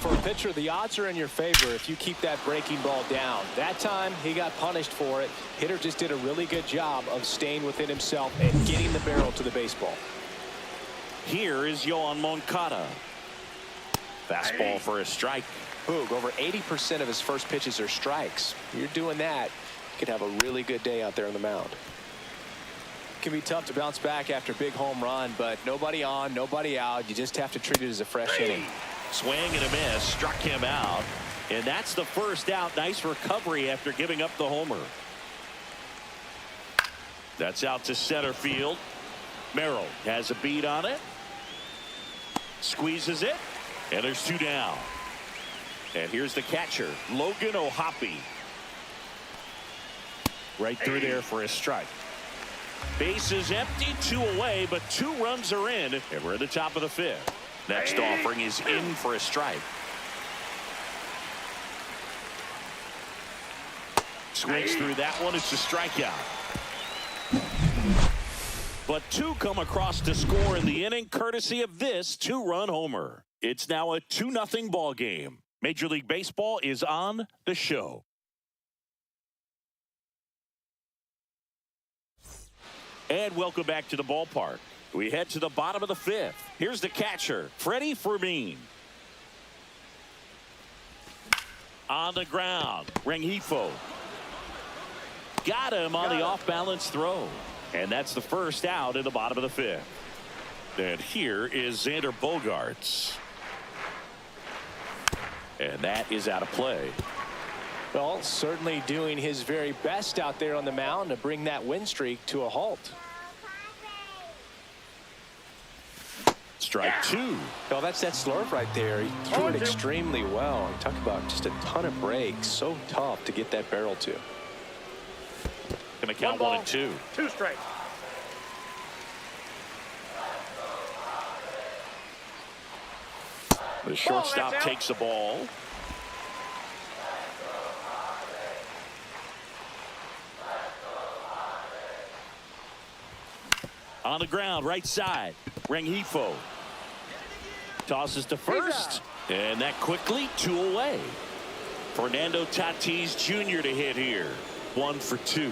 For a pitcher, the odds are in your favor if you keep that breaking ball down. That time, he got punished for it. Hitter just did a really good job of staying within himself and getting the barrel to the baseball. Here is Yoan Moncada. Fastball for a strike. Boog, over 80% of his first pitches are strikes. You're doing that, you could have a really good day out there on the mound. It can be tough to bounce back after a big home run, but nobody on, nobody out. You just have to treat it as a fresh inning. Swing and a miss, struck him out, and that's the first out. Nice recovery after giving up the homer. That's out to center field. Merrill has a beat on it, squeezes it, and there's 2 down. And here's the catcher, Logan O'Hoppe. Right through there for a strike. Base is empty, 2 away, but 2 runs are in, and we're at the top of the 5th. Next offering is in for a strike. Swings through that one. It's a strikeout. But 2 come across to score in the inning, courtesy of this 2-run homer. It's now a 2-0 ball game. Major League Baseball is on the show. And welcome back to the ballpark. We head to the bottom of the 5th. Here's the catcher, Freddie Fermin. On the ground, Rengifo. Got him on the off-balance throw. And that's the first out in the bottom of the 5th. And here is Xander Bogaerts. And that is out of play. Well, certainly doing his very best out there on the mound to bring that win streak to a halt. Strike 2. Well, that's that slurve right there. He threw it extremely well. And talk about just a ton of breaks. So tough to get that barrel to. Gonna count 1 and 2. 2 strikes. The shortstop takes the ball. On the ground, right side. Rengifo tosses to first, and that quickly 2 away. Fernando Tatis Jr. to hit here. 1 for 2.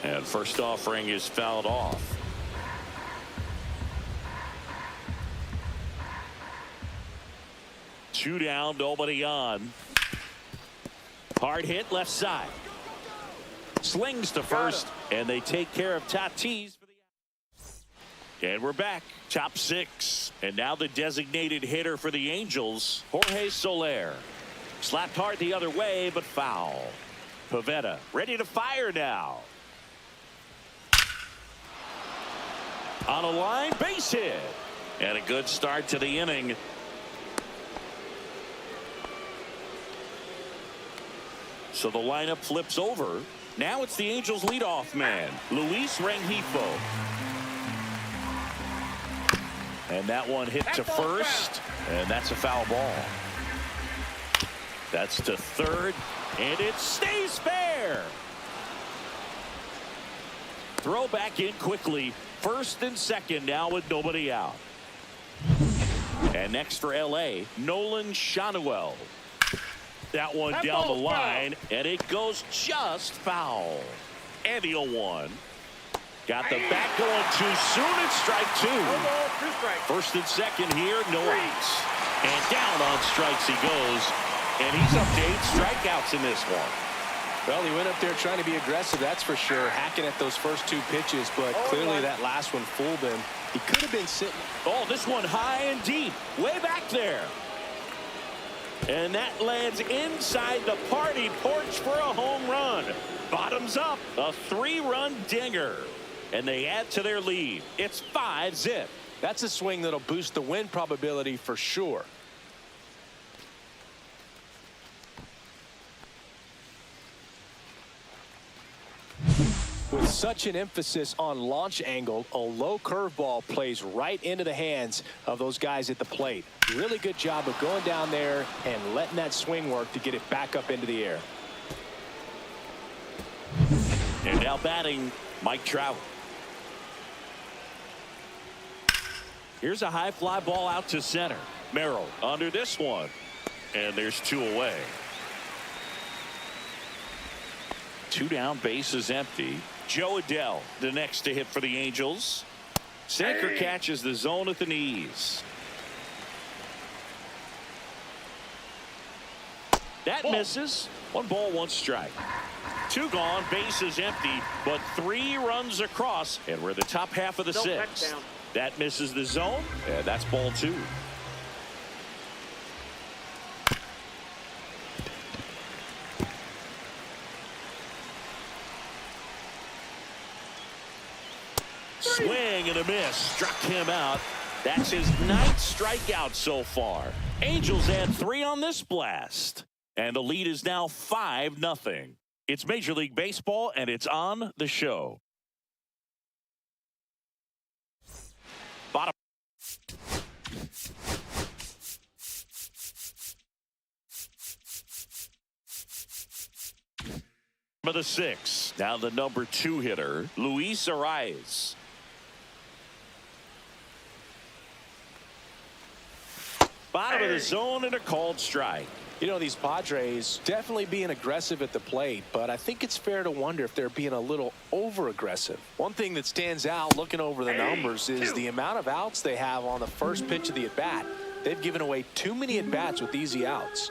And first offering is fouled off. Two down, nobody on. Hard hit left side. Slings to first, and they take care of Tatis for the out. And we're back. Top 6. And now the designated hitter for the Angels, Jorge Soler. Slapped hard the other way, but foul. Pivetta ready to fire now. On a line, base hit. And a good start to the inning. So the lineup flips over. Now it's the Angels leadoff man, Luis Rengifo. And that one hit to first, and that's a foul ball. That's to third, and it stays fair. Throw back in quickly. First and second now with nobody out. And next for LA, Nolan Schanuel. That one down the line, and it goes just foul. And the 0-1. Got the bat going too soon. It's strike 2. First and second here, no outs. And down on strikes he goes. And he's up to 8 strikeouts in this one. Well, he went up there trying to be aggressive, that's for sure, hacking at those first 2 pitches, but clearly that last one fooled him. He could have been sitting. Oh, this one high and deep, way back there. And that lands inside the party porch for a home run. Bottoms up, a 3-run dinger. And they add to their lead. It's 5-zip. That's a swing that'll boost the win probability for sure. With such an emphasis on launch angle, a low curveball plays right into the hands of those guys at the plate. Really good job of going down there and letting that swing work to get it back up into the air. And now batting, Mike Trout. Here's a high fly ball out to center. Merrill under this one. And there's 2 away. 2 down, bases empty. Joe Adell, the next to hit for the Angels. Sinker catches the zone at the knees. That misses. 1 ball, 1 strike. 2 gone, bases empty, but 3 runs across, and we're the top half of the 6th. That misses the zone, and that's ball 2. Swing and a miss. Struck him out. That's his 9th strikeout so far. Angels add 3 on this blast. And the lead is now 5-0. It's Major League Baseball, and it's on the show. Bottom. Of the 6th. Now the number 2 hitter, Luis Arraez. Bottom of the zone and a called strike. You know, these Padres definitely being aggressive at the plate, but I think it's fair to wonder if they're being a little over-aggressive. One thing that stands out looking over the numbers is the amount of outs they have on the first pitch of the at-bat. They've given away too many at-bats with easy outs.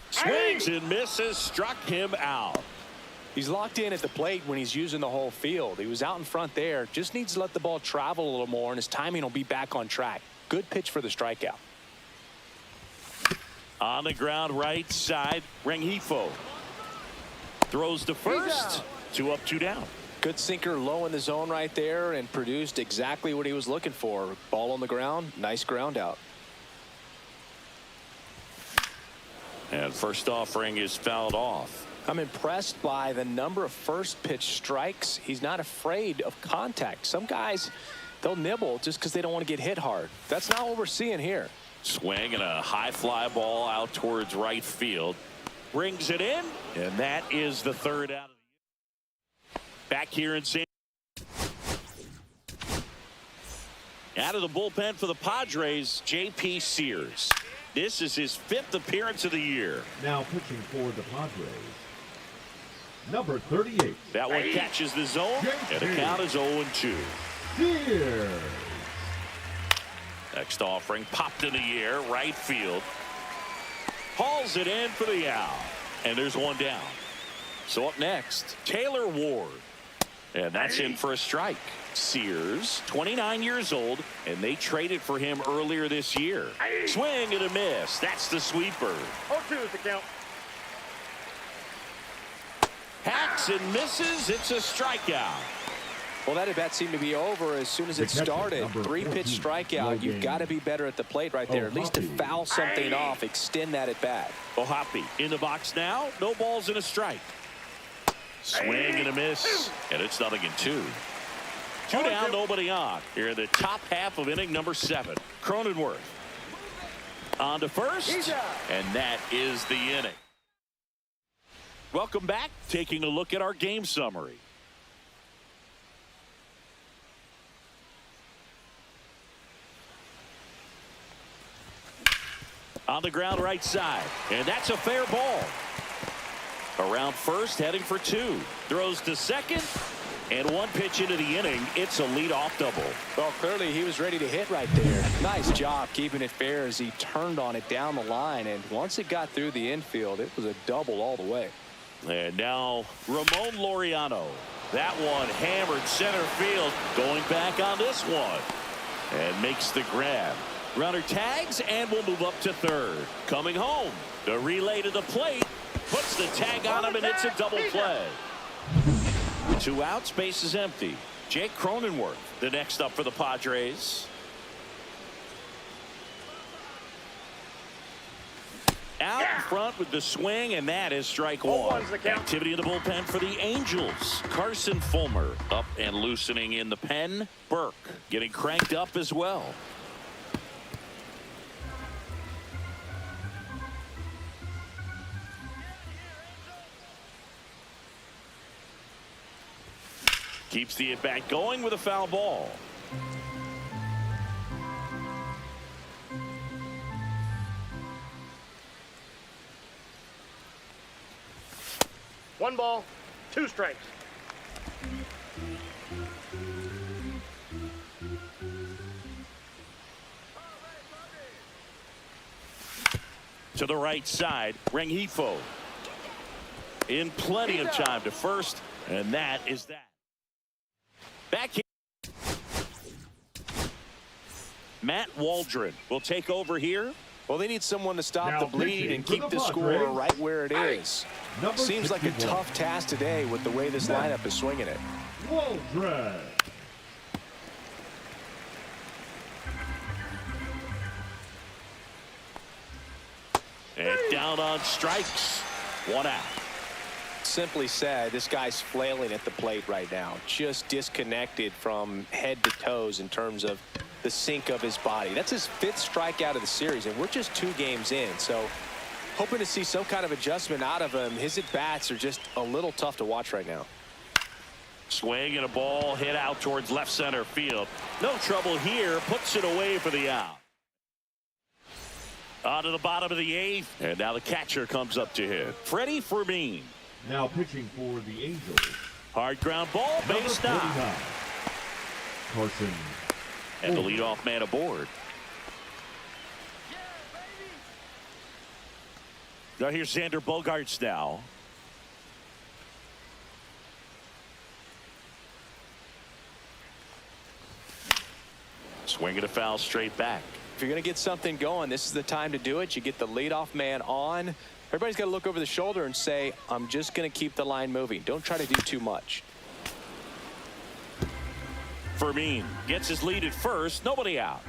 Swings and misses, struck him out. He's locked in at the plate when he's using the whole field. He was out in front there. Just needs to let the ball travel a little more, and his timing will be back on track. Good pitch for the strikeout. On the ground, right side, Rengifo. Throws to first. 2 up, 2 down. Good sinker low in the zone right there and produced exactly what he was looking for. Ball on the ground, nice ground out. And first offering is fouled off. I'm impressed by the number of first pitch strikes. He's not afraid of contact. Some guys, they'll nibble just because they don't want to get hit hard. That's not what we're seeing here. Swing and a high fly ball out towards right field. Brings it in, and that is the 3rd out of the year. Back here in San. Out of the bullpen for the Padres, J.P. Sears. This is his 5th appearance of the year. Now pitching for the Padres, number 38. That one catches the zone, and the count is 0-2. Sears. Next offering popped in the air, right field. Hauls it in for the out, and there's 1 down. So up next, Taylor Ward, and that's in for a strike. Sears, 29 years old, and they traded for him earlier this year. Swing and a miss. That's the sweeper. 0-2 is the count. Hacks and misses. It's a strikeout. Well, that at-bat seemed to be over as soon as it started. 3-pitch strikeout. You've got to be better at the plate right there, at least to foul something off, extend that at-bat. O'Hoppe in the box now. No balls and a strike. Swing and a miss, and it's 0-2. 2 down, nobody on. Here in the top half of inning number 7. Cronenworth on to first, and that is the inning. Welcome back. Taking a look at our game summary. On the ground right side, and that's a fair ball. Around first, heading for 2. Throws to second. And 1 pitch into the inning, it's a leadoff double. Well, clearly he was ready to hit right there. Nice job keeping it fair as he turned on it down the line. And once it got through the infield, it was a double all the way. And now Ramon Laureano. That one hammered center field. Going back on this one. And makes the grab. Runner tags and will move up to third. Coming home. The relay to the plate. Puts the tag on him, and it's a double play. 2 outs, base is empty. Jake Cronenworth, the next up for the Padres. Out in front with the swing, and that is strike one. Activity in the bullpen for the Angels. Carson Fulmer up and loosening in the pen. Burke getting cranked up as well. Keeps the at-bat going with a foul ball. One ball, 2 strikes. To the right side, Rengifo in plenty of time to first, and that is that. Back here, Matt Waldron will take over here. Well, they need someone to stop the bleeding and keep the Padres, score right where it is. Seems like a 61. tough task today with the way this lineup is swinging it. Waldron. And down on strikes. 1 out. Simply said, this guy's flailing at the plate right now, just disconnected from head to toes in terms of the sink of his body. That's his 5th strikeout of the series, and we're just 2 games in, so hoping to see some kind of adjustment out of him. His at-bats are just a little tough to watch right now. Swing and a ball hit out towards left center field. No trouble here. Puts it away for the out. On to the bottom of the 8th, and now the catcher comes up to hit. Freddie Fermin. Now pitching for the Angels. Hard ground ball, base stop. Carson. And the leadoff man aboard. Now here's Xander Bogaerts now. Swinging a foul straight back. If you're going to get something going, this is the time to do it. You get the leadoff man on. Everybody's got to look over the shoulder and say, I'm just going to keep the line moving. Don't try to do too much. Fermin gets his lead at first. Nobody out.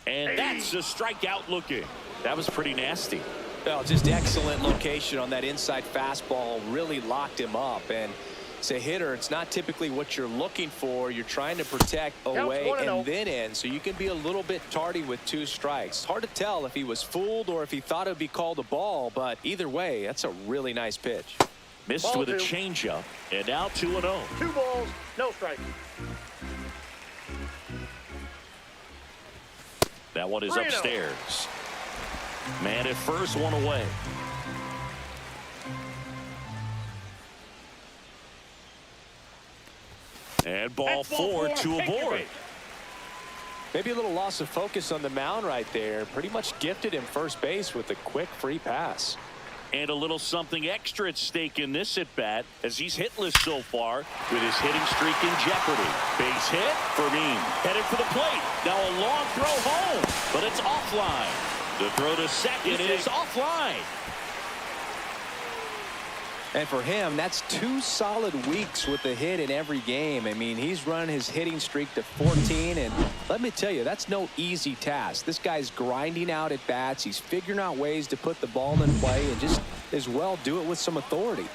And that's a strikeout looking. That was pretty nasty. Well, just excellent location on that inside fastball. Really locked him up. And as a hitter, it's not typically what you're looking for. You're trying to protect away and then in, so you can be a little bit tardy with 2 strikes. Hard to tell if he was fooled or if he thought it would be called a ball, but either way, that's a really nice pitch. Missed with a changeup, and now 2-0. 2 balls, no strikes. That one is upstairs. Man at first, 1 away. And ball 4, 2 aboard. Maybe a little loss of focus on the mound right there. Pretty much gifted him first base with a quick free pass. And a little something extra at stake in this at-bat as he's hitless so far with his hitting streak in jeopardy. Base hit, Fermin headed for the plate. Now a long throw home, but it's offline. The throw to second is offline. And for him, that's 2 solid weeks with a hit in every game. I mean, he's run his hitting streak to 14, and let me tell you, that's no easy task. This guy's grinding out at bats. He's figuring out ways to put the ball in play and just as well do it with some authority.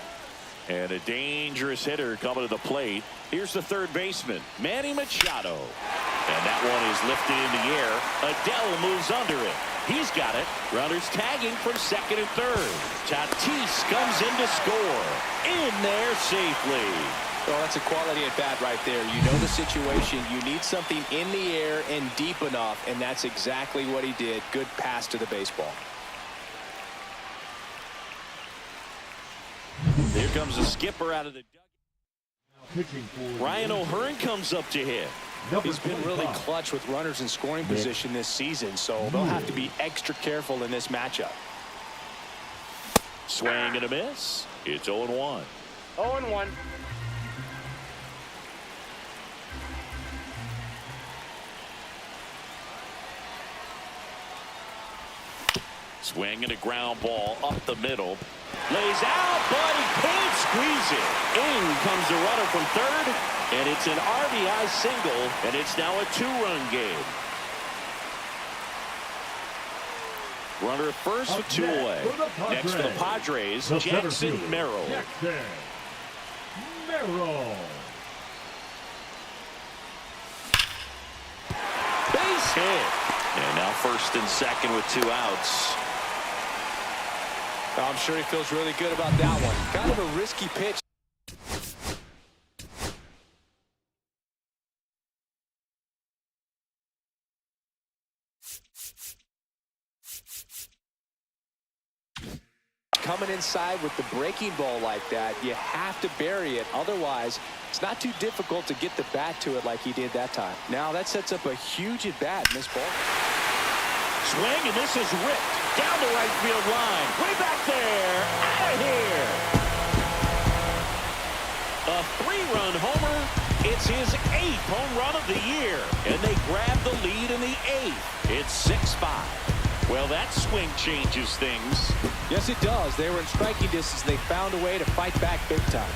And a dangerous hitter coming to the plate. Here's the third baseman, Manny Machado. And that one is lifted in the air. Adell moves under it. He's got it. Runners tagging from second and third. Tatis comes in to score. In there safely. Well, that's a quality at bat right there. You know the situation. You need something in the air and deep enough, and that's exactly what he did. Good pass to the baseball. Here comes a skipper out of the Pitching for Ryan O'Hearn comes up to hit. He's been really clutch with runners in scoring position this season, so they'll have to be extra careful in this matchup. Swing and a miss. It's 0-1. 0-1. Swing and a ground ball up the middle. Lays out, but he can't squeeze it. In comes the runner from third, and it's an RBI single, and it's now a 2-run game. Runner at first with 2 away. Next for the Padres, Jackson Merrill. Base hit. And now first and second with 2 outs. I'm sure he feels really good about that one. Kind of a risky pitch. Coming inside with the breaking ball like that, you have to bury it. Otherwise, it's not too difficult to get the bat to it like he did that time. Now that sets up a huge at-bat in this ball. Swing, and this is ripped down the right field line. Way back there. Out of here. A 3-run homer. It's his 8th home run of the year. And they grab the lead in the 8th. It's 6-5. Well, that swing changes things. Yes, it does. They were in striking distance. They found a way to fight back big time.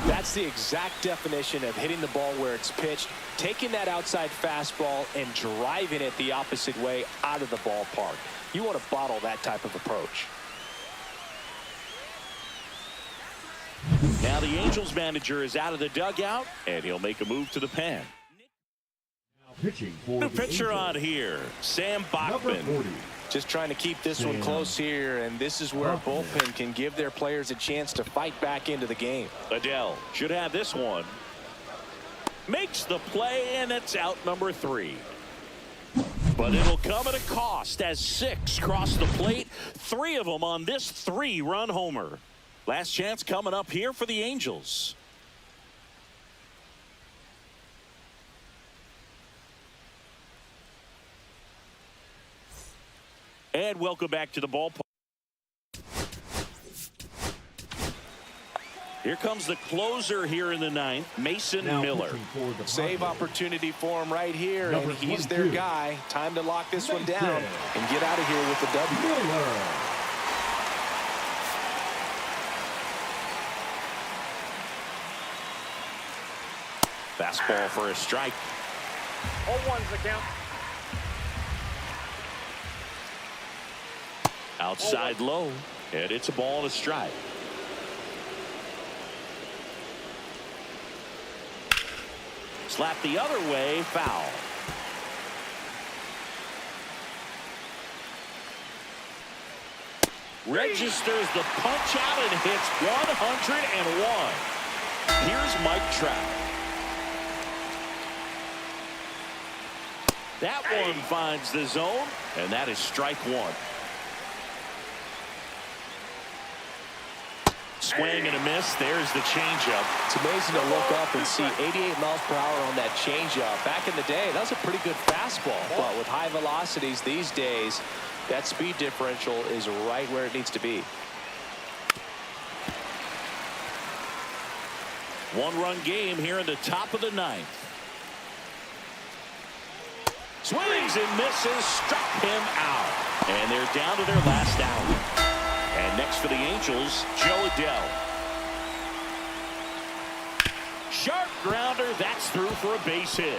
That's the exact definition of hitting the ball where it's pitched, taking that outside fastball and driving it the opposite way out of the ballpark. You want to bottle that type of approach. Now the Angels manager is out of the dugout, and he'll make a move to the pen. Pitching for The the pitcher Angels. on here, Sam Number Bachman. 40. Just trying to keep this one close here, and this is where a bullpen can give their players a chance to fight back into the game. Adell should have this one. Makes the play, and it's out number 3. But it'll come at a cost as 6 cross the plate. 3 of them on this 3-run homer. Last chance coming up here for the Angels. And welcome back to the ballpark. Here comes the closer here in the 9th, Mason Now Miller. pitching for the Save Padres. opportunity for him right here, Number and he's their 22. guy. Time to lock this one Mason down and get out of here with the W. Miller. Fastball for a strike. 0-1's the count. Outside low, and it's a ball and a strike. Slap the other way, foul. Registers the punch out and hits 101. Here's Mike Trout. That one finds the zone, and that is strike 1. Swing and a miss. There's the changeup. It's amazing to look up and see 88 miles per hour on that changeup. Back in the day, that was a pretty good fastball. But with high velocities these days, that speed differential is right where it needs to be. 1-run game here in the top of the 9th. Swings and misses, struck him out. And they're down to their last out. And next for the Angels, Joe Adell. Sharp grounder, that's through for a base hit.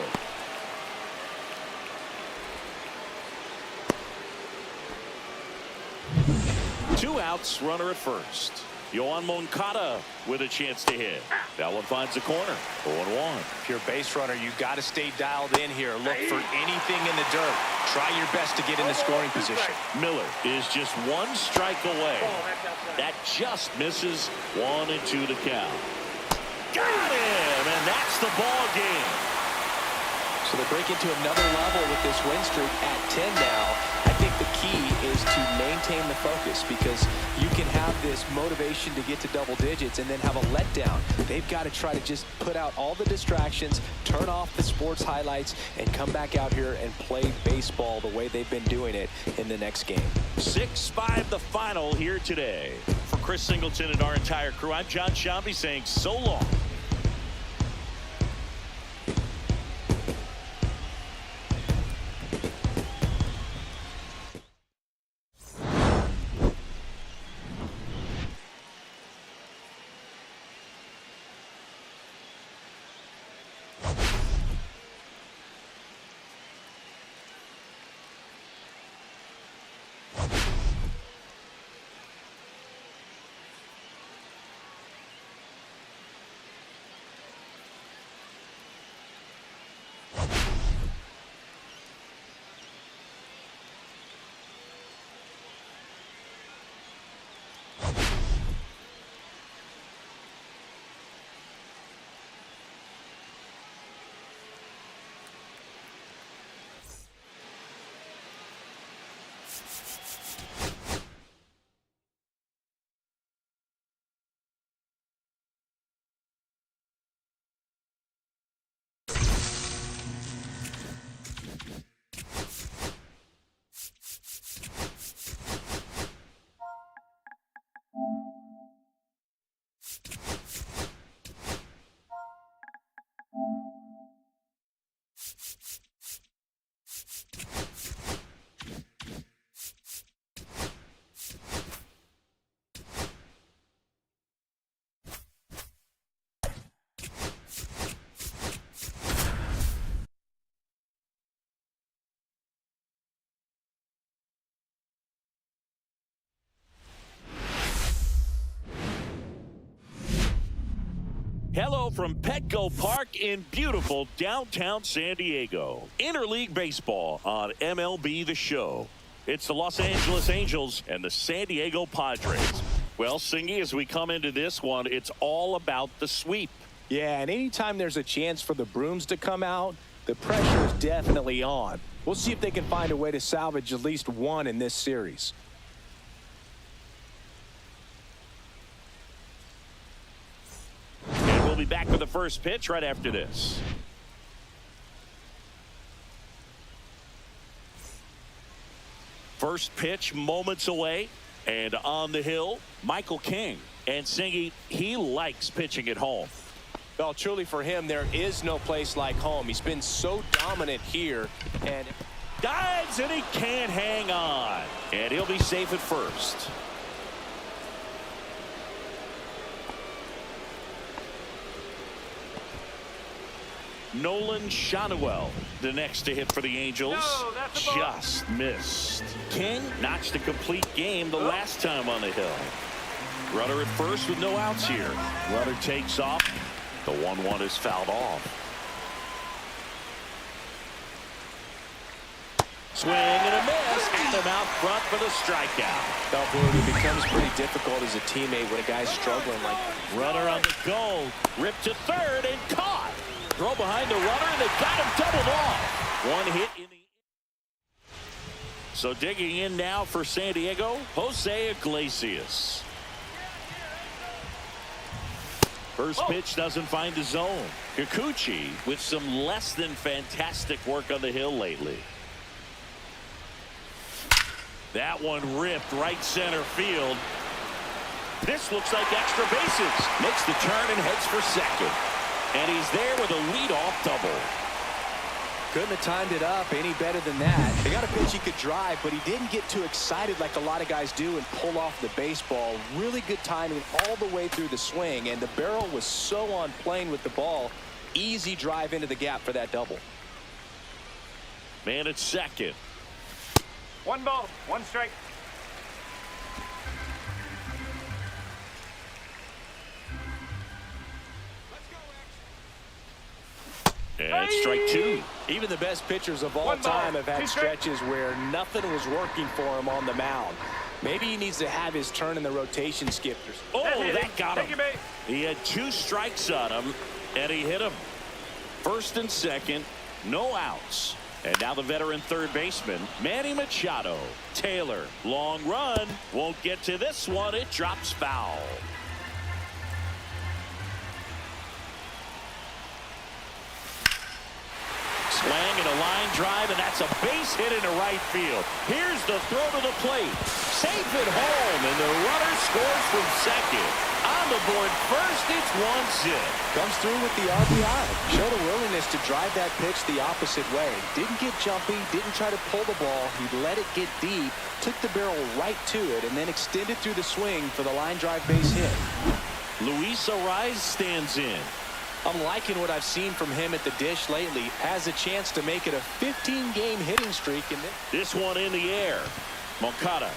Two outs, runner at first. Yoan Moncada with a chance to hit. That one finds the corner. 0-1. If you're a base runner, you've got to stay dialed in here. Look for anything in the dirt. Try your best to get in the scoring position. Miller is just 1 strike away. That's outside. That just misses. 1-2 to count. Got him, and that's the ball game. So they break into another level with this win streak at 10 now. I think the key is to maintain the focus, because you can have this motivation to get to double digits and then have a letdown. They've got to try to just put out all the distractions, turn off the sports highlights, and come back out here and play baseball the way they've been doing it in the next game. 6-5 the final here today. For Chris Singleton and our entire crew, I'm John Schanuel saying so long. Hello from Petco Park in beautiful downtown San Diego. Interleague baseball on MLB The Show. It's the Los Angeles Angels and the San Diego Padres. Well, Singy, as we come into this one, it's all about the sweep. Yeah, and anytime there's a chance for the brooms to come out, the pressure is definitely on. We'll see if they can find a way to salvage at least one in this series. And we'll be back with the first pitch right after this. First pitch moments away, and on the hill, Michael King. And Singy, he likes pitching at home. Well, truly for him, there is no place like home. He's been so dominant here. And dives, and he can't hang on. And he'll be safe at first. Nolan Schanuel, the next to hit for the Angels. No, that's a ball. Just missed. King notched a complete game the last time on the hill. Runner at first with no outs here. Runner takes off. The 1-1 is fouled off. Swing and a miss. And him out front for the strikeout. Now, it becomes pretty difficult as a teammate when a guy's struggling like that. Runner on the go. Ripped to third and caught. Throw behind the runner, and they got him doubled off. One hit in the... So digging in now for San Diego, Jose Iglesias. First pitch doesn't find the zone. Kikuchi with some less than fantastic work on the hill lately. That one ripped right center field. This looks like extra bases. Makes the turn and heads for second. And he's there with a leadoff double. Couldn't have timed it up any better than that. They got a pitch he could drive, but he didn't get too excited like a lot of guys do and pull off the baseball. Really good timing all the way through the swing, and the barrel was so on plane with the ball. Easy drive into the gap for that double. Man at second. 1 ball, 1 strike. And strike 2. Even the best pitchers of all 1 ball, time have had 2 strikes. stretches where nothing was working for him on the mound. Maybe he needs to have his turn in the rotation skippers. Oh, That's that got Take him. your base. He had 2 strikes on him, and he hit him. First and second, no outs. And now the veteran third baseman, Manny Machado. Taylor, long run, won't get to this one. It drops foul. Swing and a line drive, and that's a base hit into right field. Here's the throw to the plate. Safe at home, and the runner scores from second. On the board first, it's 1-0. Comes through with the RBI. Showed a willingness to drive that pitch the opposite way. Didn't get jumpy, didn't try to pull the ball. He let it get deep, took the barrel right to it, and then extended through the swing for the line drive base hit. Luis Arraez stands in. I'm liking what I've seen from him at the dish lately. Has a chance to make it a 15-game hitting streak. And this one in the air. Moncada.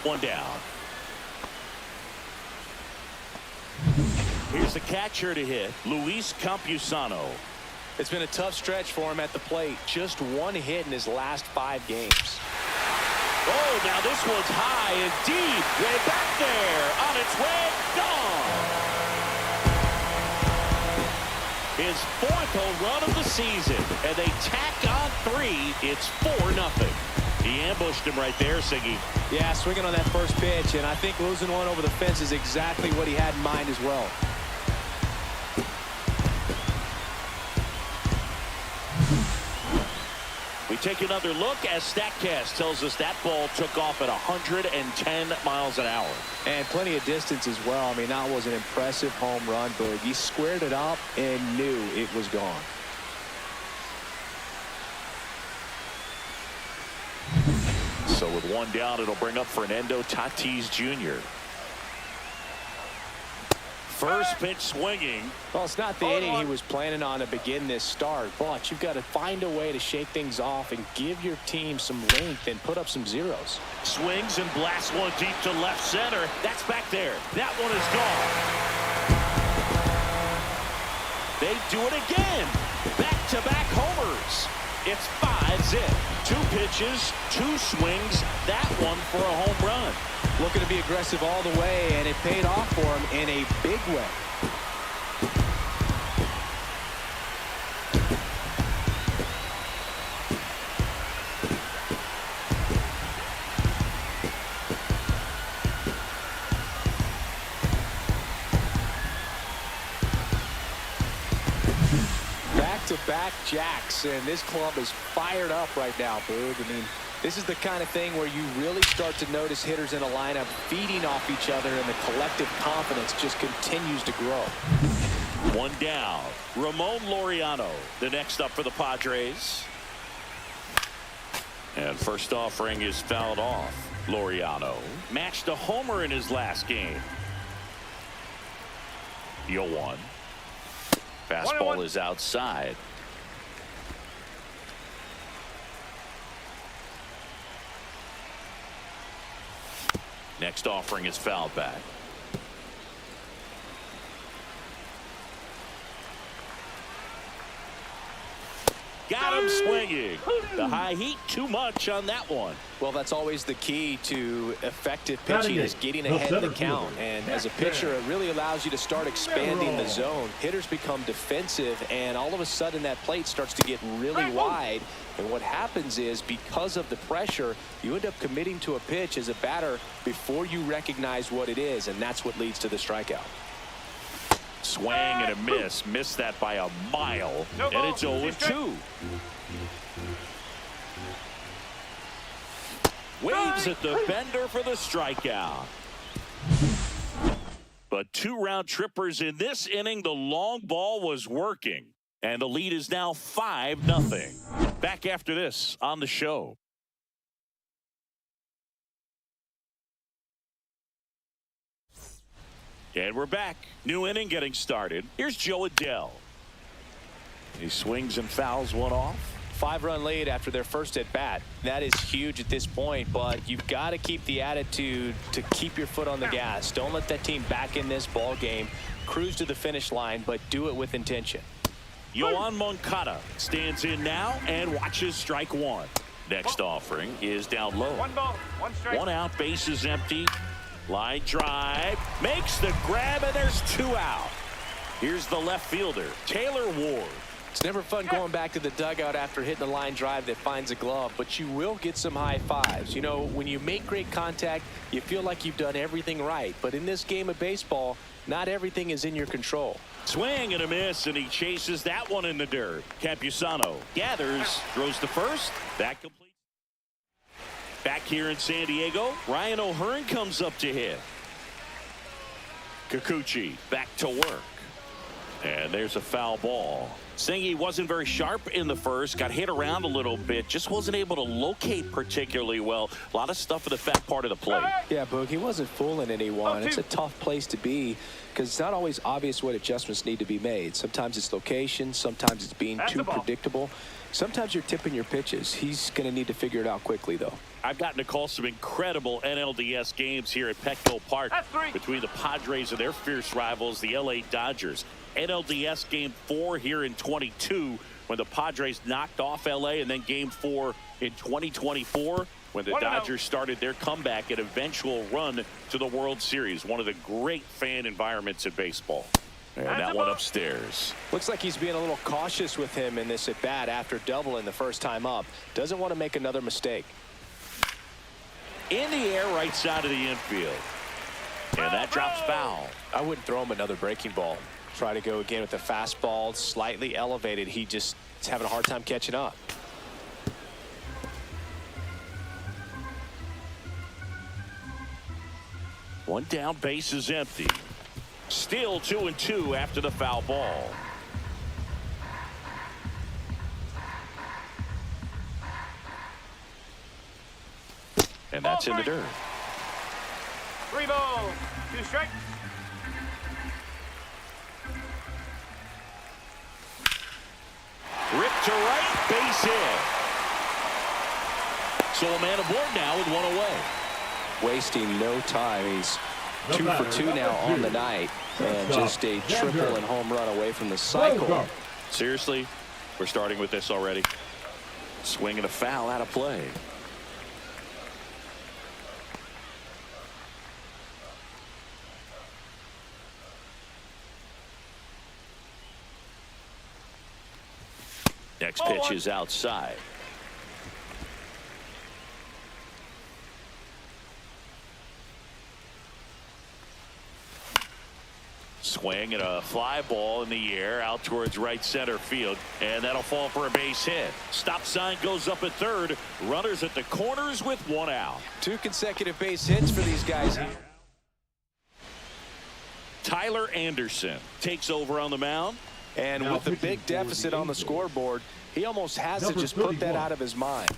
One down. Here's the catcher to hit, Luis Campusano. It's been a tough stretch for him at the plate. Just one hit in his last 5 games. Oh, now this one's high and deep. Way back there. On its way. Gone. His 4th home run of the season. And they tack on 3. It's 4-0. He ambushed him right there, Siggy. Yeah, swinging on that first pitch. And I think losing one over the fence is exactly what he had in mind as well. We take another look as StatCast tells us that ball took off at 110 miles an hour. And plenty of distance as well. I mean, that was an impressive home run, but he squared it up and knew it was gone. So with one down, it'll bring up Fernando Tatis Jr. First pitch swinging. Well, it's not the inning he was planning on to begin this start, but you've got to find a way to shake things off and give your team some length and put up some zeros. Swings and blasts one deep to left center. That's back there. That one is gone. They do it again. Back-to-back homers. It's 5-zip. 2 pitches, 2 swings. That one for a home run. Looking to be aggressive all the way, and it paid off for him in a big way. Back-to-back jacks, and this club is fired up right now, Boog. I mean, this is the kind of thing where you really start to notice hitters in a lineup feeding off each other, and the collective confidence just continues to grow. One down. Ramon Laureano, the next up for the Padres. And first offering is fouled off. Laureano matched a homer in his last game. Yoan. Fastball is outside. Next offering is fouled back. Got him swinging. The high heat too much on that one. Well, that's always the key to effective pitching, is getting ahead of the count. And as a pitcher, it really allows you to start expanding the zone. Hitters become defensive, and all of a sudden that plate starts to get really wide. And what happens is, because of the pressure, you end up committing to a pitch as a batter before you recognize what it is, and that's what leads to the strikeout. Swing and a miss. Missed that by a mile. And it's 0-2. Waves at the bender for the strikeout. But 2 round trippers in this inning. The long ball was working. And the lead is now 5-0. Back after this on the show. And we're back. New inning getting started. Here's Joe Adell. He swings and fouls one off. 5-run lead after their first at bat. That is huge at this point, but you've got to keep the attitude to keep your foot on the gas. Don't let that team back in this ball game. Cruise to the finish line, but do it with intention. Yoan Moncada stands in now and watches strike 1. Next offering is down low. 1 ball, 1 strike. 1 out, base is empty. Line drive, makes the grab, and there's 2 out. Here's the left fielder, Taylor Ward. It's never fun going back to the dugout after hitting a line drive that finds a glove, but you will get some high fives. You know, when you make great contact, you feel like you've done everything right. But in this game of baseball, not everything is in your control. Swing and a miss, and he chases that one in the dirt. Campusano gathers, throws to first. That completes. Back here in San Diego, Ryan O'Hearn comes up to hit. Kikuchi back to work. And there's a foul ball. Singy wasn't very sharp in the first, got hit around a little bit, just wasn't able to locate particularly well. A lot of stuff in the fat part of the plate. Yeah, Boog, he wasn't fooling anyone. It's a tough place to be because it's not always obvious what adjustments need to be made. Sometimes it's location, sometimes it's being too predictable. Sometimes you're tipping your pitches. He's going to need to figure it out quickly, though. I've gotten to call some incredible NLDS games here at Petco Park between the Padres and their fierce rivals, the LA Dodgers. NLDS Game 4 here in 22 when the Padres knocked off LA, and then Game 4 in 2024 when the Dodgers started their comeback and eventual run to the World Series. One of the great fan environments in baseball. And that one upstairs. Looks like he's being a little cautious with him in this at bat after doubling the first time up. Doesn't want to make another mistake. In the air, right side of the infield. And that drops foul. I wouldn't throw him another breaking ball. Try to go again with the fastball, slightly elevated. He just is having a hard time catching up. One down, base is empty. Still 2-2 after the foul ball. And that's in the dirt. 3 balls, 2 strikes. Ripped to right, base hit. So a man aboard now with one away. Wasting no time. He's 2 for 2 now on the night, and just a triple and home run away from the cycle. Seriously, we're starting with this already. Swing and a foul out of play. Next pitch is outside. Swing and a fly ball in the air out towards right center field, and that'll fall for a base hit. Stop sign goes up at third. Runners at the corners with 1 out. 2 consecutive base hits for these guys here. Tyler Anderson takes over on the mound. And now with the big deficit on the scoreboard, he almost has to just put that out of his mind.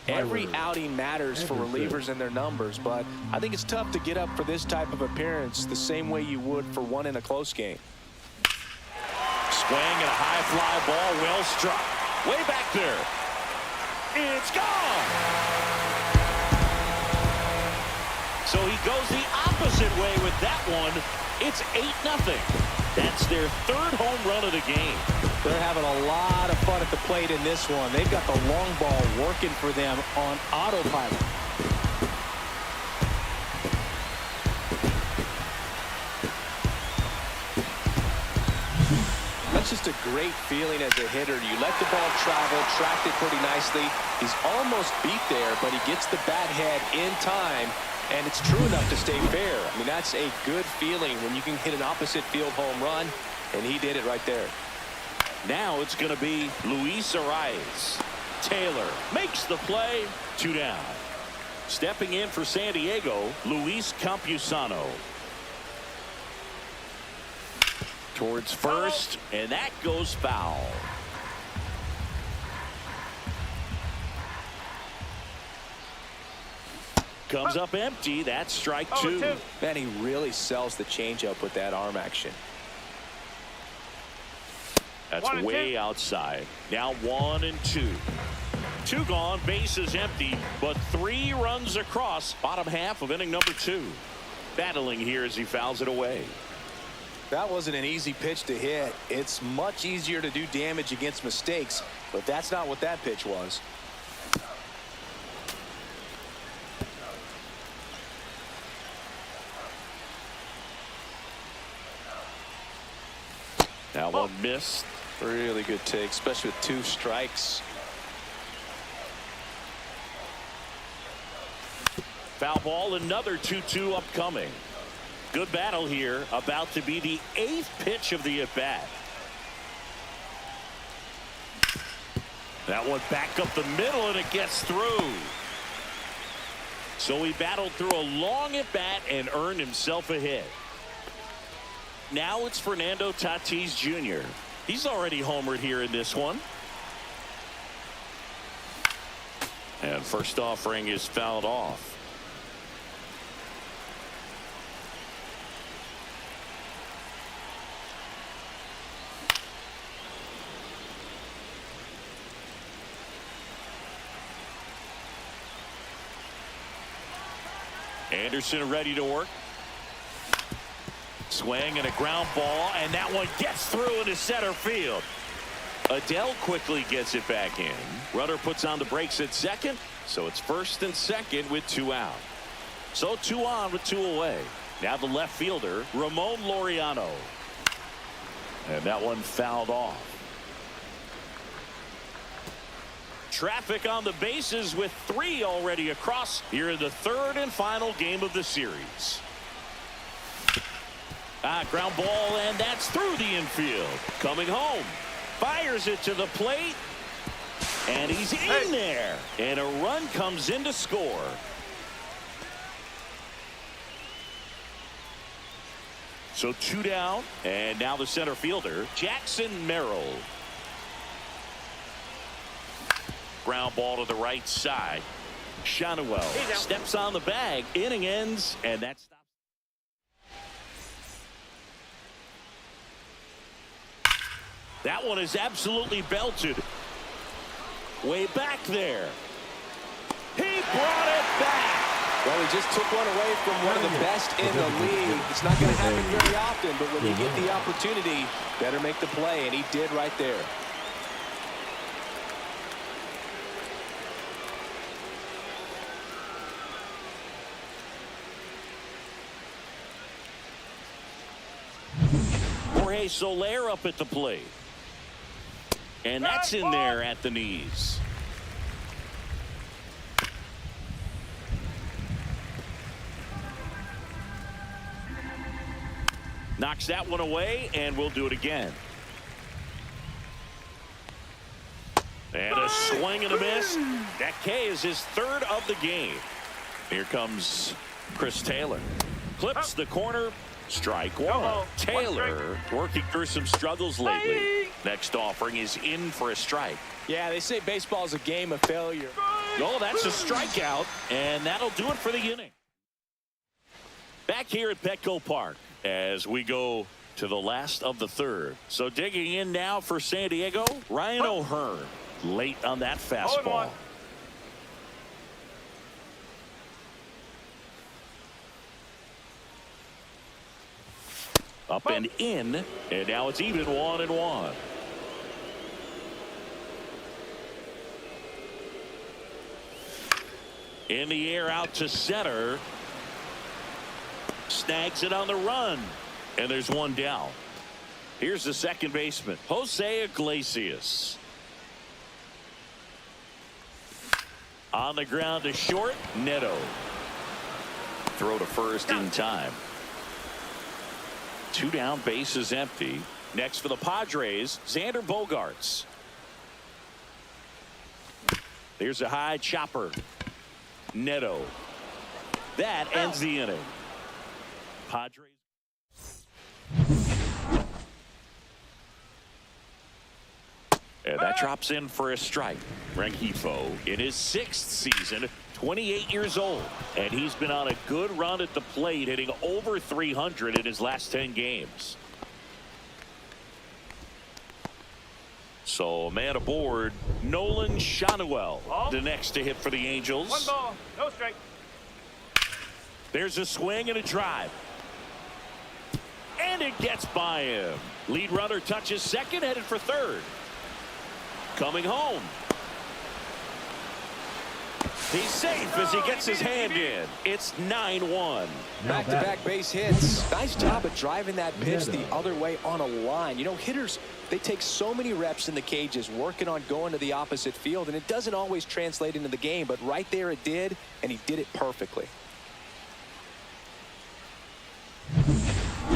Every outing matters for relievers and their numbers, but I think it's tough to get up for this type of appearance the same way you would for one in a close game. Swing and a high fly ball, well struck. Way back there. It's gone. So he goes the opposite way with that one. It's 8-0. That's their 3rd home run of the game. They're having a lot of fun at the plate in this one. They've got the long ball working for them on autopilot. That's just a great feeling as a hitter. You let the ball travel, tracked it pretty nicely. He's almost beat there, but he gets the bat head in time. And it's true enough to stay fair. I mean, that's a good feeling when you can hit an opposite field home run, and he did it right there. Now it's going to be Luis Arraez. Taylor makes the play. 2 down. Stepping in for San Diego, Luis Campusano. Towards first, and that goes foul. Comes up empty. That's strike 2. Man, he really sells the changeup with that arm action. That's way outside. Now 1-2. 2 gone, bases empty, but 3 runs across. Bottom half of inning number 2. Battling here as he fouls it away. That wasn't an easy pitch to hit. It's much easier to do damage against mistakes, but that's not what that pitch was. missed. Really good take, especially with 2 strikes. Foul ball, another 2-2 upcoming. Good battle here, about to be the 8th pitch of the at-bat. That one back up the middle, and it gets through. So he battled through a long at-bat and earned himself a hit. Now it's Fernando Tatis Jr. He's already homered here in this one. And first offering is fouled off. Anderson ready to work. Swing and a ground ball, and that one gets through into center field. Adell quickly gets it back in. Runner puts on the brakes at second, so it's first and second with 2 out. So 2 on with 2 away. Now the left fielder, Ramon Laureano. And that one fouled off. Traffic on the bases with 3 already across here in the 3rd and final game of the series. Ground ball, and that's through the infield. Coming home. Fires it to the plate. And he's in there. And a run comes in to score. So 2 down. And now the center fielder, Jackson Merrill. Ground ball to the right side. Schanuel steps on the bag. Inning ends, and that stops. That one is absolutely belted. Way back there. He brought it back. Well, he just took one away from one of the best in the league. It's not going to happen very often, but when you get the opportunity, better make the play, and he did right there. Jorge Soler up at the plate. And that's in there at the knees. Knocks that one away, and we'll do it again. And a swing and a miss. That K is his 3rd of the game. Here comes Chris Taylor. Clips the corner. Strike 1. Taylor working through some struggles lately. Next offering is in for a strike. Yeah, they say baseball is a game of failure. Oh, that's a strikeout, and that'll do it for the inning. Back here at Petco Park as we go to the last of the 3rd. So digging in now for San Diego, Ryan O'Hearn late on that fastball. Up and in, and now it's even 1-1. In the air out to center. Snags it on the run, and there's 1 down. Here's the second baseman, Jose Iglesias. On the ground to short, Neto. Throw to first in time. 2 down, bases empty. Next for the Padres, Xander Bogaerts. There's a high chopper. Neto. That ends the inning. Padres. And that drops in for a strike. Rengifo in his 6th season, 28 years old, and he's been on a good run at the plate, hitting over 300 in his last 10 games. So, man aboard, Nolan Schanuel, the next to hit for the Angels. 1 ball, no strike. There's a swing and a drive. And it gets by him. Lead runner touches second, headed for third. Coming home. He's safe as he gets his hand in. It's 9-1. Back-to-back base hits. Nice job of driving that pitch the other way on a line. You know, hitters, they take so many reps in the cages working on going to the opposite field, and it doesn't always translate into the game, but right there it did, and he did it perfectly.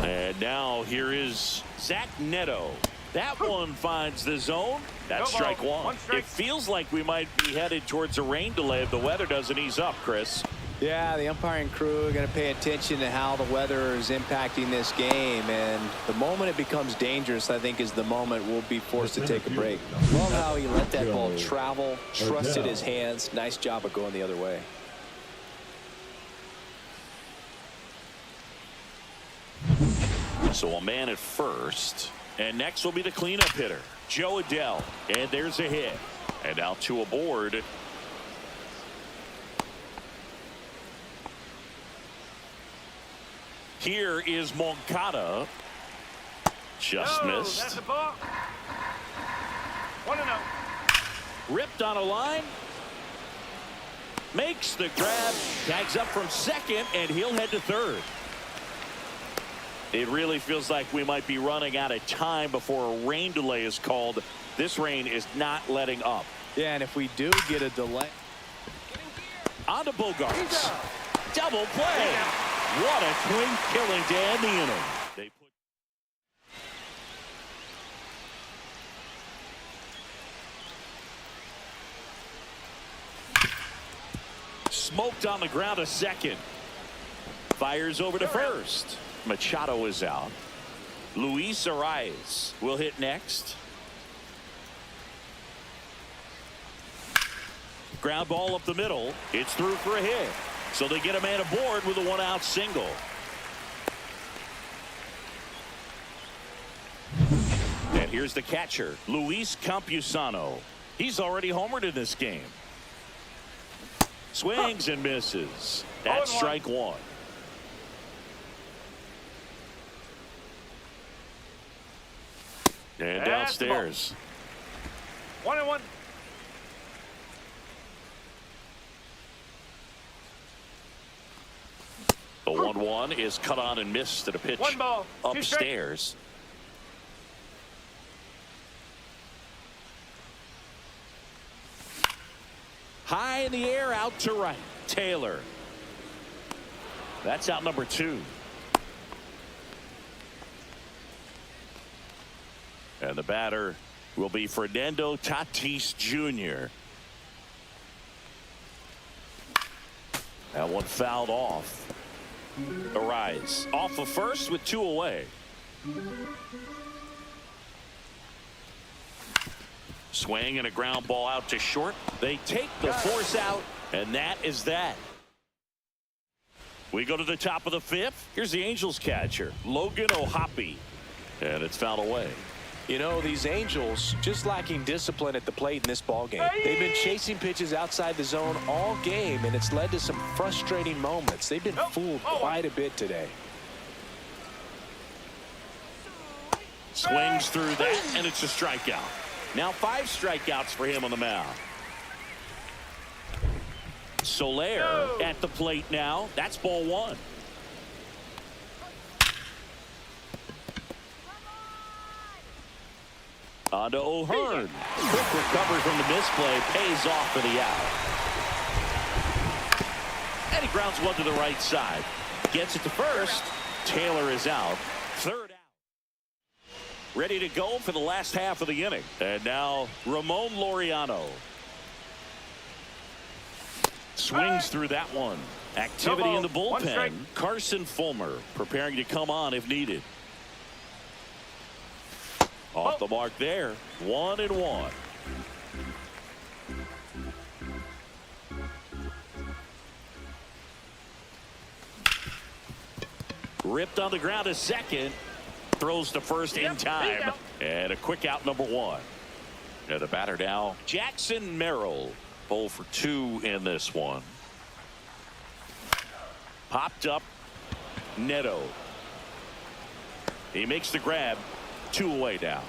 And now here is Zach Neto. That one finds the zone. That's strike one. It feels like we might be headed towards a rain delay if the weather doesn't ease up, Chris. Yeah, the umpiring crew are going to pay attention to how the weather is impacting this game. And the moment it becomes dangerous, I think, is the moment we'll be forced to take a break. Love how he let that ball travel, trusted his hands. Nice job of going the other way. So a man at first. And next will be the cleanup hitter, Joe Adell. And there's a hit. And now two aboard. Here is Moncada. Just missed. That's a ball. 1-0. Ripped on a line. Makes the grab. Tags up from second, and he'll head to third. It really feels like we might be running out of time before a rain delay is called. This rain is not letting up. Yeah, and if we do get a delay. On to Bogaerts. Double play. What a clean killing to end the inning. They put smoked on the ground to second. Fires over to first. Machado is out. Luis Arraez will hit next. Ground ball up the middle. It's through for a hit. So they get a man aboard with a one-out single. And here's the catcher, Luis Campusano. He's already homered in this game. Swings and misses. That's strike one. And downstairs. 1-1. The 1-1 is cut on and missed at a pitch upstairs. High in the air, out to right. Taylor. That's out number 2. And the batter will be Fernando Tatis Jr. That one fouled off. Arraez off of first with 2 away. Swing and a ground ball out to short. They take the force out, and that is that. We go to the top of the 5th. Here's the Angels catcher, Logan O'Hoppe. And it's fouled away. You know, these Angels just lacking discipline at the plate in this ball game. They've been chasing pitches outside the zone all game, and it's led to some frustrating moments. They've been fooled quite a bit today. Swings through that, and it's a strikeout. Now 5 strikeouts for him on the mound. Soler at the plate now. That's ball 1. On to O'Hearn. Quick recovery from the misplay. Pays off for the out. And he grounds one to the right side. Gets it to first. Taylor is out. Third out. Ready to go for the last half of the inning. And now Ramon Laureano. Swings through that one. Activity in the bullpen. Carson Fulmer preparing to come on if needed. Off the mark there. 1-1. Ripped on the ground to second. Throws to first in time. And a quick out number 1. And the batter now, Jackson Merrill. 0 for 2 in this one. Popped up. Neto. He makes the grab. 2 away now.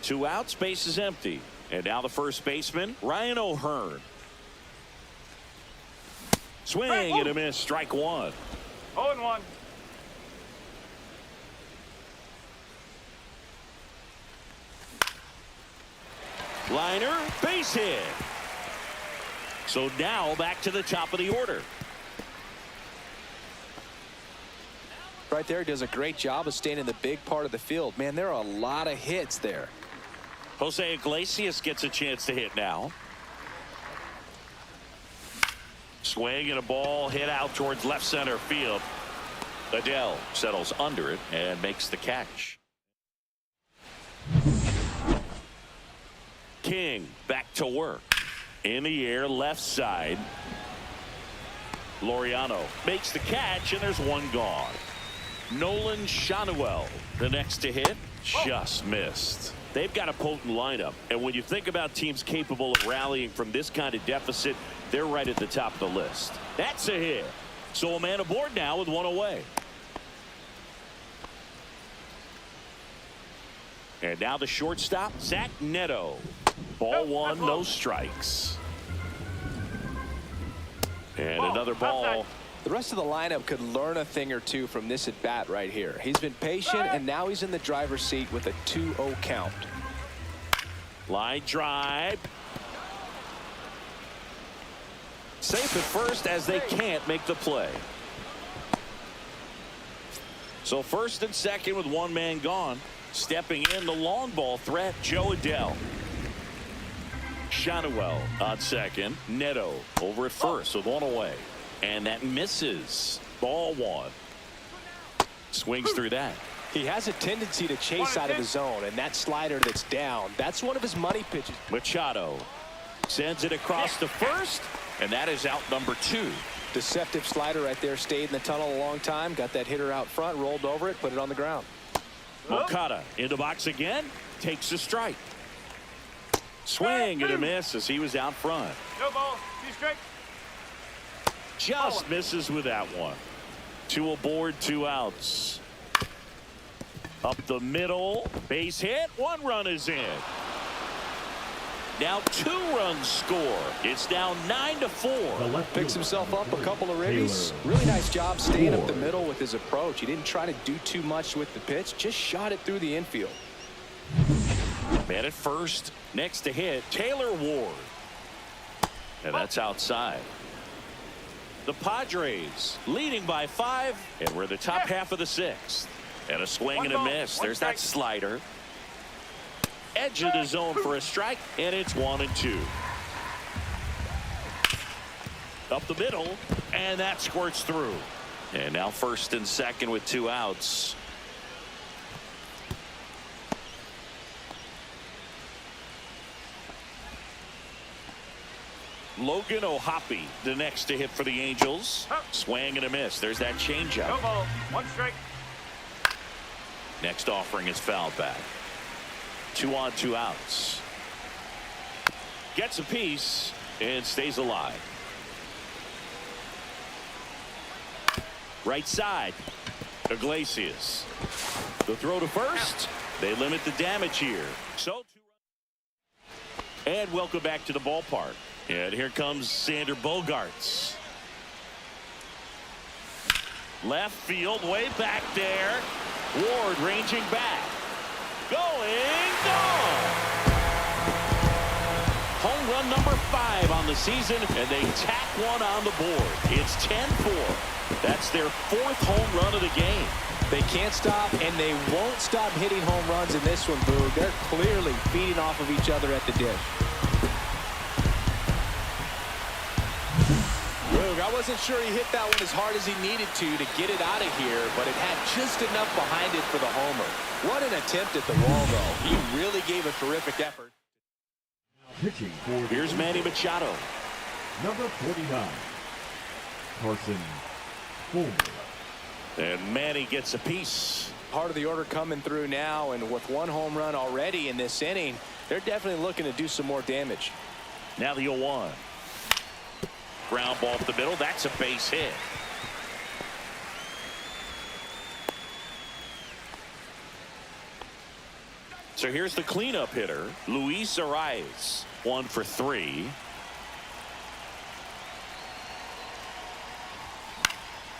2 outs, base is empty. And now the first baseman, Ryan O'Hearn. Swing and a miss, strike one. 0-1. Liner, base hit. So now back to the top of the order. Right there, does a great job of staying in the big part of the field. Man, there are a lot of hits there. Jose Iglesias gets a chance to hit now. Swing and a ball hit out towards left center field. Adell settles under it and makes the catch. King back to work. In the air, left side. Laureano makes the catch, and there's one gone. Nolan Schanuel, the next to hit, just missed. They've got a potent lineup, and when you think about teams capable of rallying from this kind of deficit, they're right at the top of the list. That's a hit. So a man aboard now with one away. And now the shortstop, Zach Neto. Ball one, no strikes. And another ball. The rest of the lineup could learn a thing or two from this at bat right here. He's been patient, and now he's in the driver's seat with a 2-0 count. Line drive. Safe at first as they can't make the play. So first and second with one man gone. Stepping in the long ball threat, Joe Adell. Schanuel on second. Neto over at first with one away. And that misses. Ball one. Swings through that. He has a tendency to chase out of the zone, and that slider that's down, that's one of his money pitches. Machado sends it across to first, and that is out number 2. Deceptive slider right there. Stayed in the tunnel a long time. Got that hitter out front, rolled over it, put it on the ground. Moncada in the box again. Takes a strike. Swing and a miss as he was out front. No ball. 2 strikes. Just misses with that one. 2 aboard, 2 outs. Up the middle. Base hit. 1 run is in. Now 2 runs score. It's now 9-4. Picks himself up a couple of ribbies. Really nice job staying up the middle with his approach. He didn't try to do too much with the pitch. Just shot it through the infield. Man at first. Next to hit, Taylor Ward. And that's outside. The Padres leading by 5, and we're the top half of the 6th. And a swing and a miss. There's that slider. Edge of the zone for a strike, and it's 1-2. Up the middle, and that squirts through. And now first and second with 2 outs. Logan O'Hoppe, the next to hit for the Angels. Swing and a miss. There's that changeup. No ball. 1 strike. Next offering is fouled back. 2 on, 2 outs. Gets a piece and stays alive. Right side. Iglesias. The throw to first. They limit the damage here. So 2 runs. And welcome back to the ballpark. And here comes Xander Bogaerts. Left field, way back there. Ward ranging back. Going, gone. Home run number 5 on the season, and they tack one on the board. It's 10-4. That's their 4th home run of the game. They can't stop, and they won't stop hitting home runs in this one, Boog. They're clearly feeding off of each other at the dish. I wasn't sure he hit that one as hard as he needed to get it out of here, but it had just enough behind it for the homer. What an attempt at the wall, though. He really gave a terrific effort. Pitching for Here's Manny Machado. number 49, Carson Fulmer. And Manny gets a piece. Part of the order coming through now, and with 1 home run already in this inning, they're definitely looking to do some more damage. Now the 0-1. Ground ball up the middle. That's a base hit. So here's the cleanup hitter, Luis Arraez, 1 for 3.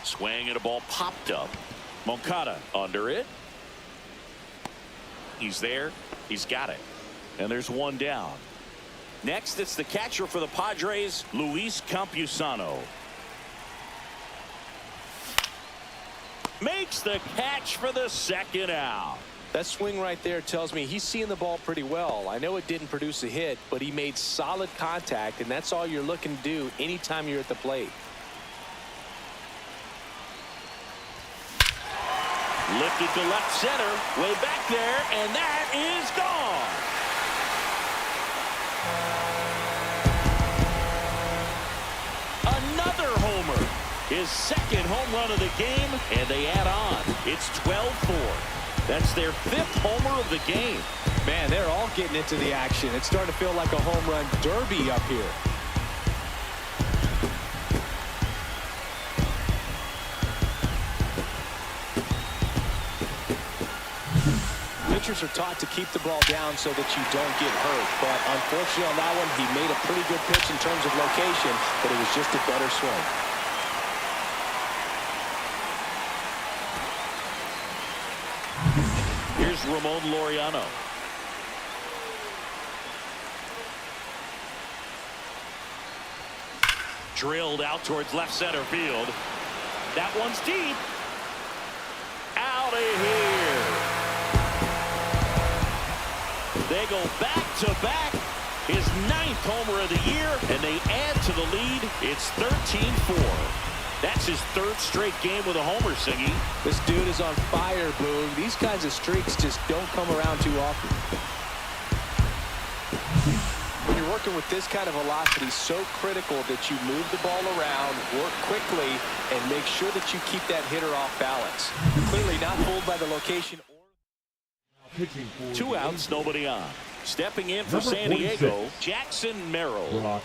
Swing and a ball popped up. Moncada under it. He's there. He's got it. And there's 1 down. Next, it's the catcher for the Padres, Luis Campusano. Makes the catch for the 2nd out. That swing right there tells me he's seeing the ball pretty well. I know it didn't produce a hit, but he made solid contact, and that's all you're looking to do anytime you're at the plate. Lifted to left center, way back there, and that is gone. Another homer. His 2nd home run of the game, and they add on. It's 12-4. That's their 5th homer of the game. Man, they're all getting into the action. It's starting to feel like a home run derby up here. Pitchers are taught to keep the ball down so that you don't get hurt. But unfortunately on that one, he made a pretty good pitch in terms of location, but it was just a better swing. Here's Ramon Laureano. Drilled out towards left center field. That one's deep. Out of here. They go back-to-back. His 9th homer of the year, and they add to the lead. It's 13-4. That's his 3rd straight game with a homer, Singy. This dude is on fire, Boog. These kinds of streaks just don't come around too often. When you're working with this kind of velocity, so critical that you move the ball around, work quickly, and make sure that you keep that hitter off balance. Clearly not fooled by the location. 2 outs, nobody on. Stepping in for San Diego, Jackson Merrill.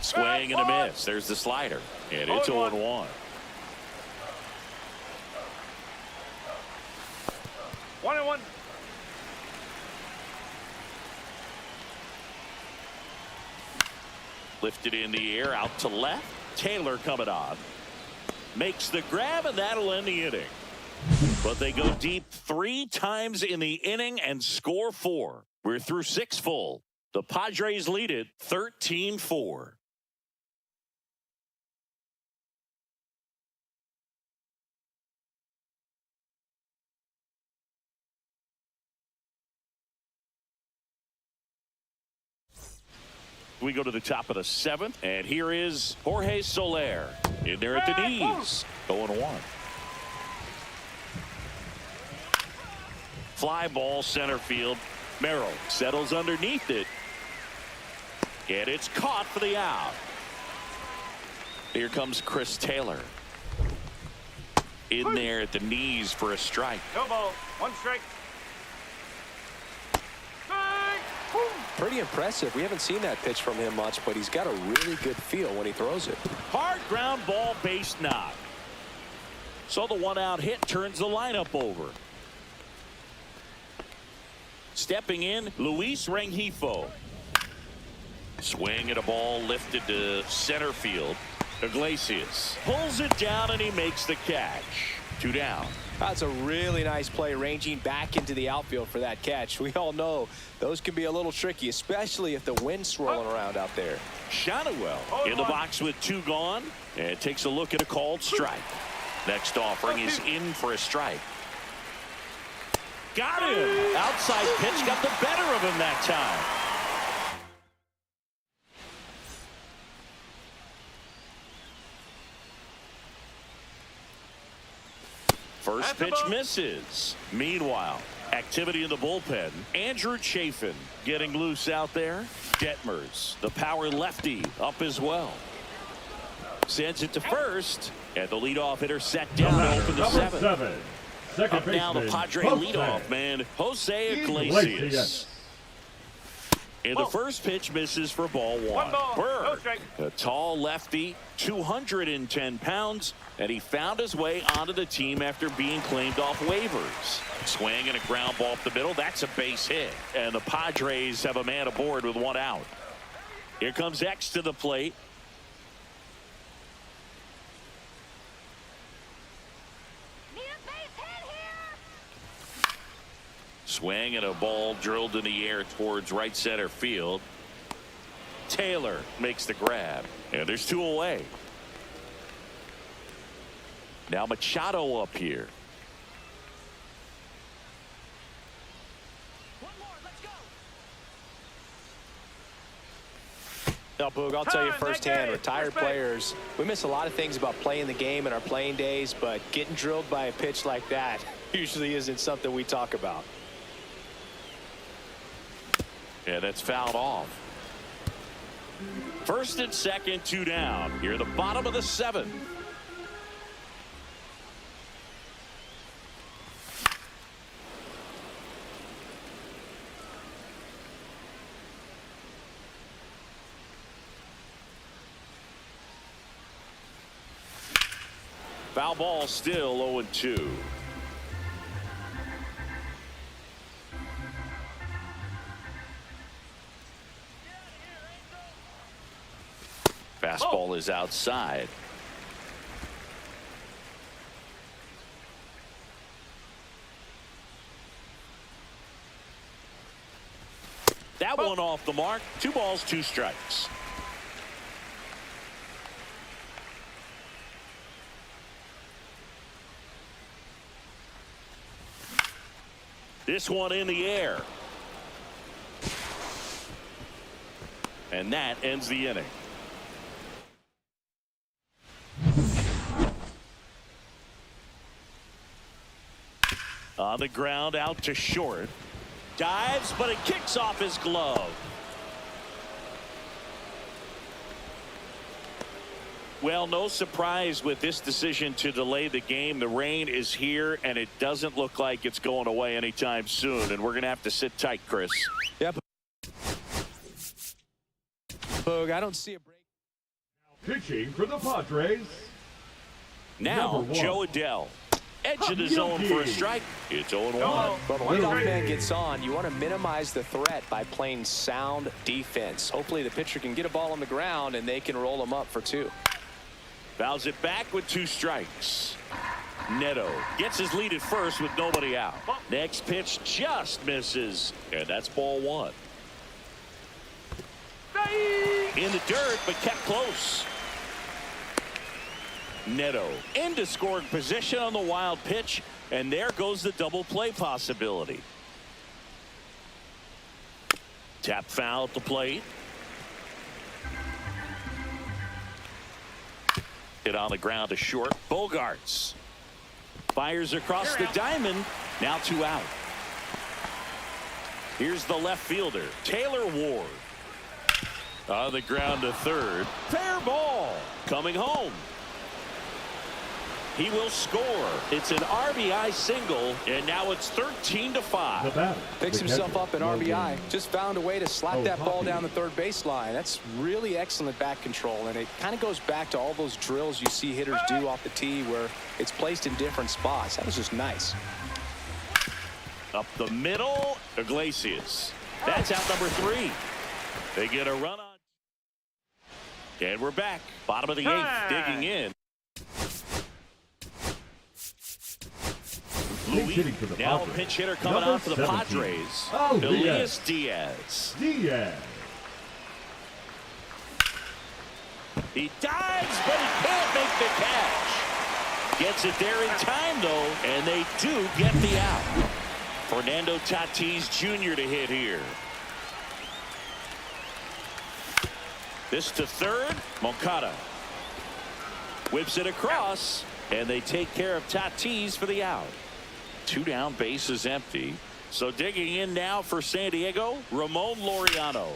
Swing and a miss. There's the slider. And it's 0-1. 1-1. Lifted in the air, out to left. Taylor coming on. Makes the grab, and that'll end the inning. But they go deep 3 times in the inning and score 4. We're through 6 full. The Padres lead it 13-4. We go to the top of the 7th, and here is Jorge Soler in there at the knees. 0-1. Fly ball center field. Merrill settles underneath it. And it's caught for the out. Here comes Chris Taylor. In there at the knees for a strike. No ball. 1 strike. Pretty impressive. We haven't seen that pitch from him much, but he's got a really good feel when he throws it. Hard ground ball, base knock. So the 1-out hit turns the lineup over. Stepping in, Luis Rengifo. Swing at a ball lifted to center field. Iglesias pulls it down, and he makes the catch. 2 down. That's a really nice play, ranging back into the outfield for that catch. We all know those can be a little tricky, especially if the wind's swirling around out there. Schanuel in the box with 2 gone, and takes a look at a called strike. Next offering is in for a strike. Got him. Outside pitch got the better of him that time. First pitch misses. Meanwhile, activity in the bullpen. Andrew Chafin getting loose out there. Detmers, the power lefty, up as well. Sends it to first, and the leadoff hitter set down to open the 7th. Up now the Padre leadoff man, Jose Iglesias. And the first pitch misses for ball one. One ball, no Berg, strike. a tall lefty, 210 pounds, and he found his way onto the team after being claimed off waivers. Swing and a ground ball up the middle. That's a base hit. And the Padres have a man aboard with one out. Here comes X to the plate. Swing and a ball drilled in the air towards right center field. Taylor makes the grab. And there's two away. Now Machado up here. Now, Boog, I'll tell you firsthand, retired players, we miss a lot of things about playing the game in our playing days, but getting drilled by a pitch like that usually isn't something we talk about. Yeah, that's fouled off. First and second, two down. Here, the bottom of the seventh. Foul ball, still 0-2. Fastball is outside. That one off the mark. 2 balls, 2 strikes. This one in the air. And that ends the inning. On the ground, out to short. Dives, but it kicks off his glove. Well, no surprise with this decision to delay the game. The rain is here, and it doesn't look like it's going away anytime soon. And we're going to have to sit tight, Chris. Yep. Boog, I don't see a break. Pitching for the Padres. Now, Joe Adell. Edge of the zone for a strike. It's 0-1. But when the leadoff man gets on, you want to minimize the threat by playing sound defense. Hopefully the pitcher can get a ball on the ground and they can roll him up for 2. Fouls it back with 2 strikes. Neto gets his lead at first with nobody out. Next pitch just misses, and that's ball 1. In the dirt, but kept close. Neto into scoring position on the wild pitch, and there goes the double play possibility. Tap foul at the plate. Hit on the ground to short. Bogaerts fires across the diamond. Now 2 out. Here's the left fielder, Taylor Ward. On the ground to third. Fair ball. Coming home. He will score. It's an RBI single, and now it's 13-5. Picks himself up an RBI. Just found a way to slap that ball down the third baseline. That's really excellent bat control, and it kind of goes back to all those drills you see hitters do off the tee where it's placed in different spots. That was just nice. Up the middle, Iglesias. That's out number 3. They get a run on. And we're back. Bottom of the 8th, digging in. Louis, now a pinch hitter coming out for the Padres. Elias Diaz. He dives, but he can't make the catch. Gets it there in time, though, and they do get the out. Fernando Tatis Jr. to hit here. This to third. Moncada whips it across, and they take care of Tatis for the out. 2 down, base is empty. So digging in now for San Diego, Ramon Laureano.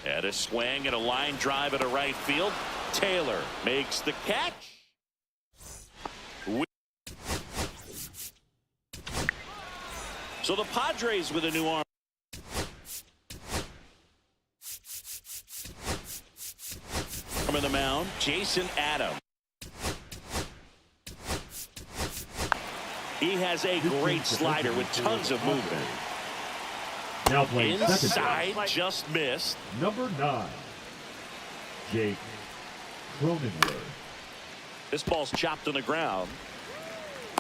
And a swing and a line drive at a right field. Taylor makes the catch. So the Padres with a new arm. coming to the mound, Jason Adams. He has a great slider with tons of movement. Now playing Inside, just missed. Number 9, Jake Cronenworth. This ball's chopped on the ground.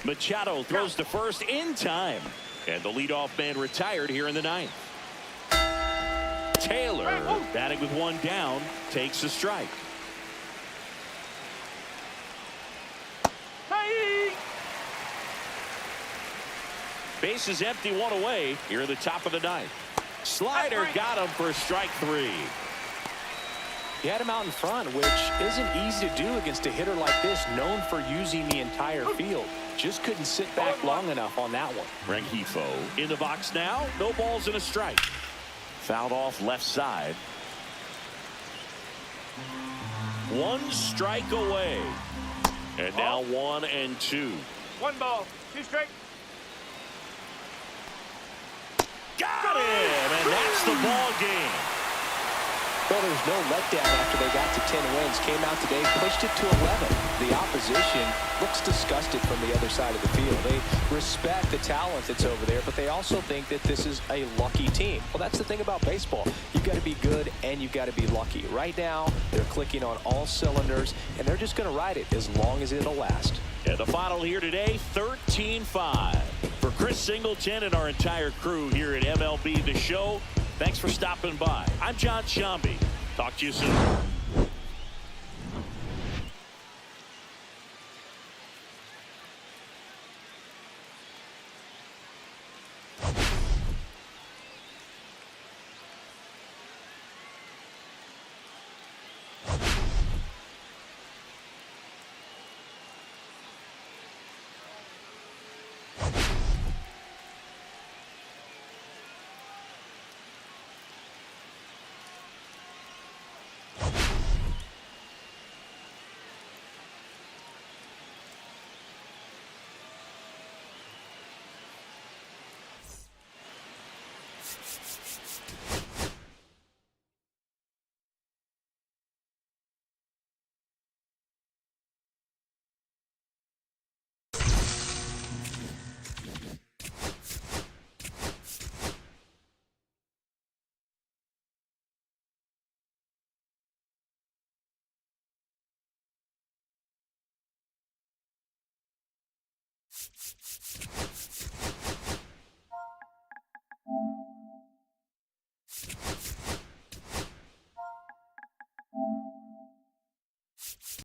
Machado throws to first in time. And the leadoff man retired here in the 9th. Taylor, batting with one down, takes a strike. Base is empty, one away here at the top of the 9th. Slider got him for strike 3. He had him out in front, which isn't easy to do against a hitter like this, known for using the entire field. Just couldn't sit back long enough on that one. Rengifo in the box now. No balls and a strike. Fouled off left side. 1 strike away. And now 1-2. 1 ball, 2 strike. Got him, and that's the ball game. Well, there's no letdown after they got to 10 wins. Came out today, pushed it to 11. The opposition looks disgusted from the other side of the field. They respect the talent that's over there, but they also think that this is a lucky team. Well, that's the thing about baseball. You've got to be good and you've got to be lucky. Right now, they're clicking on all cylinders, and they're just going to ride it as long as it'll last. And the final here today, 13-5. For Chris Singleton and our entire crew here at MLB The Show, thanks for stopping by. I'm John Shambi. Talk to you soon.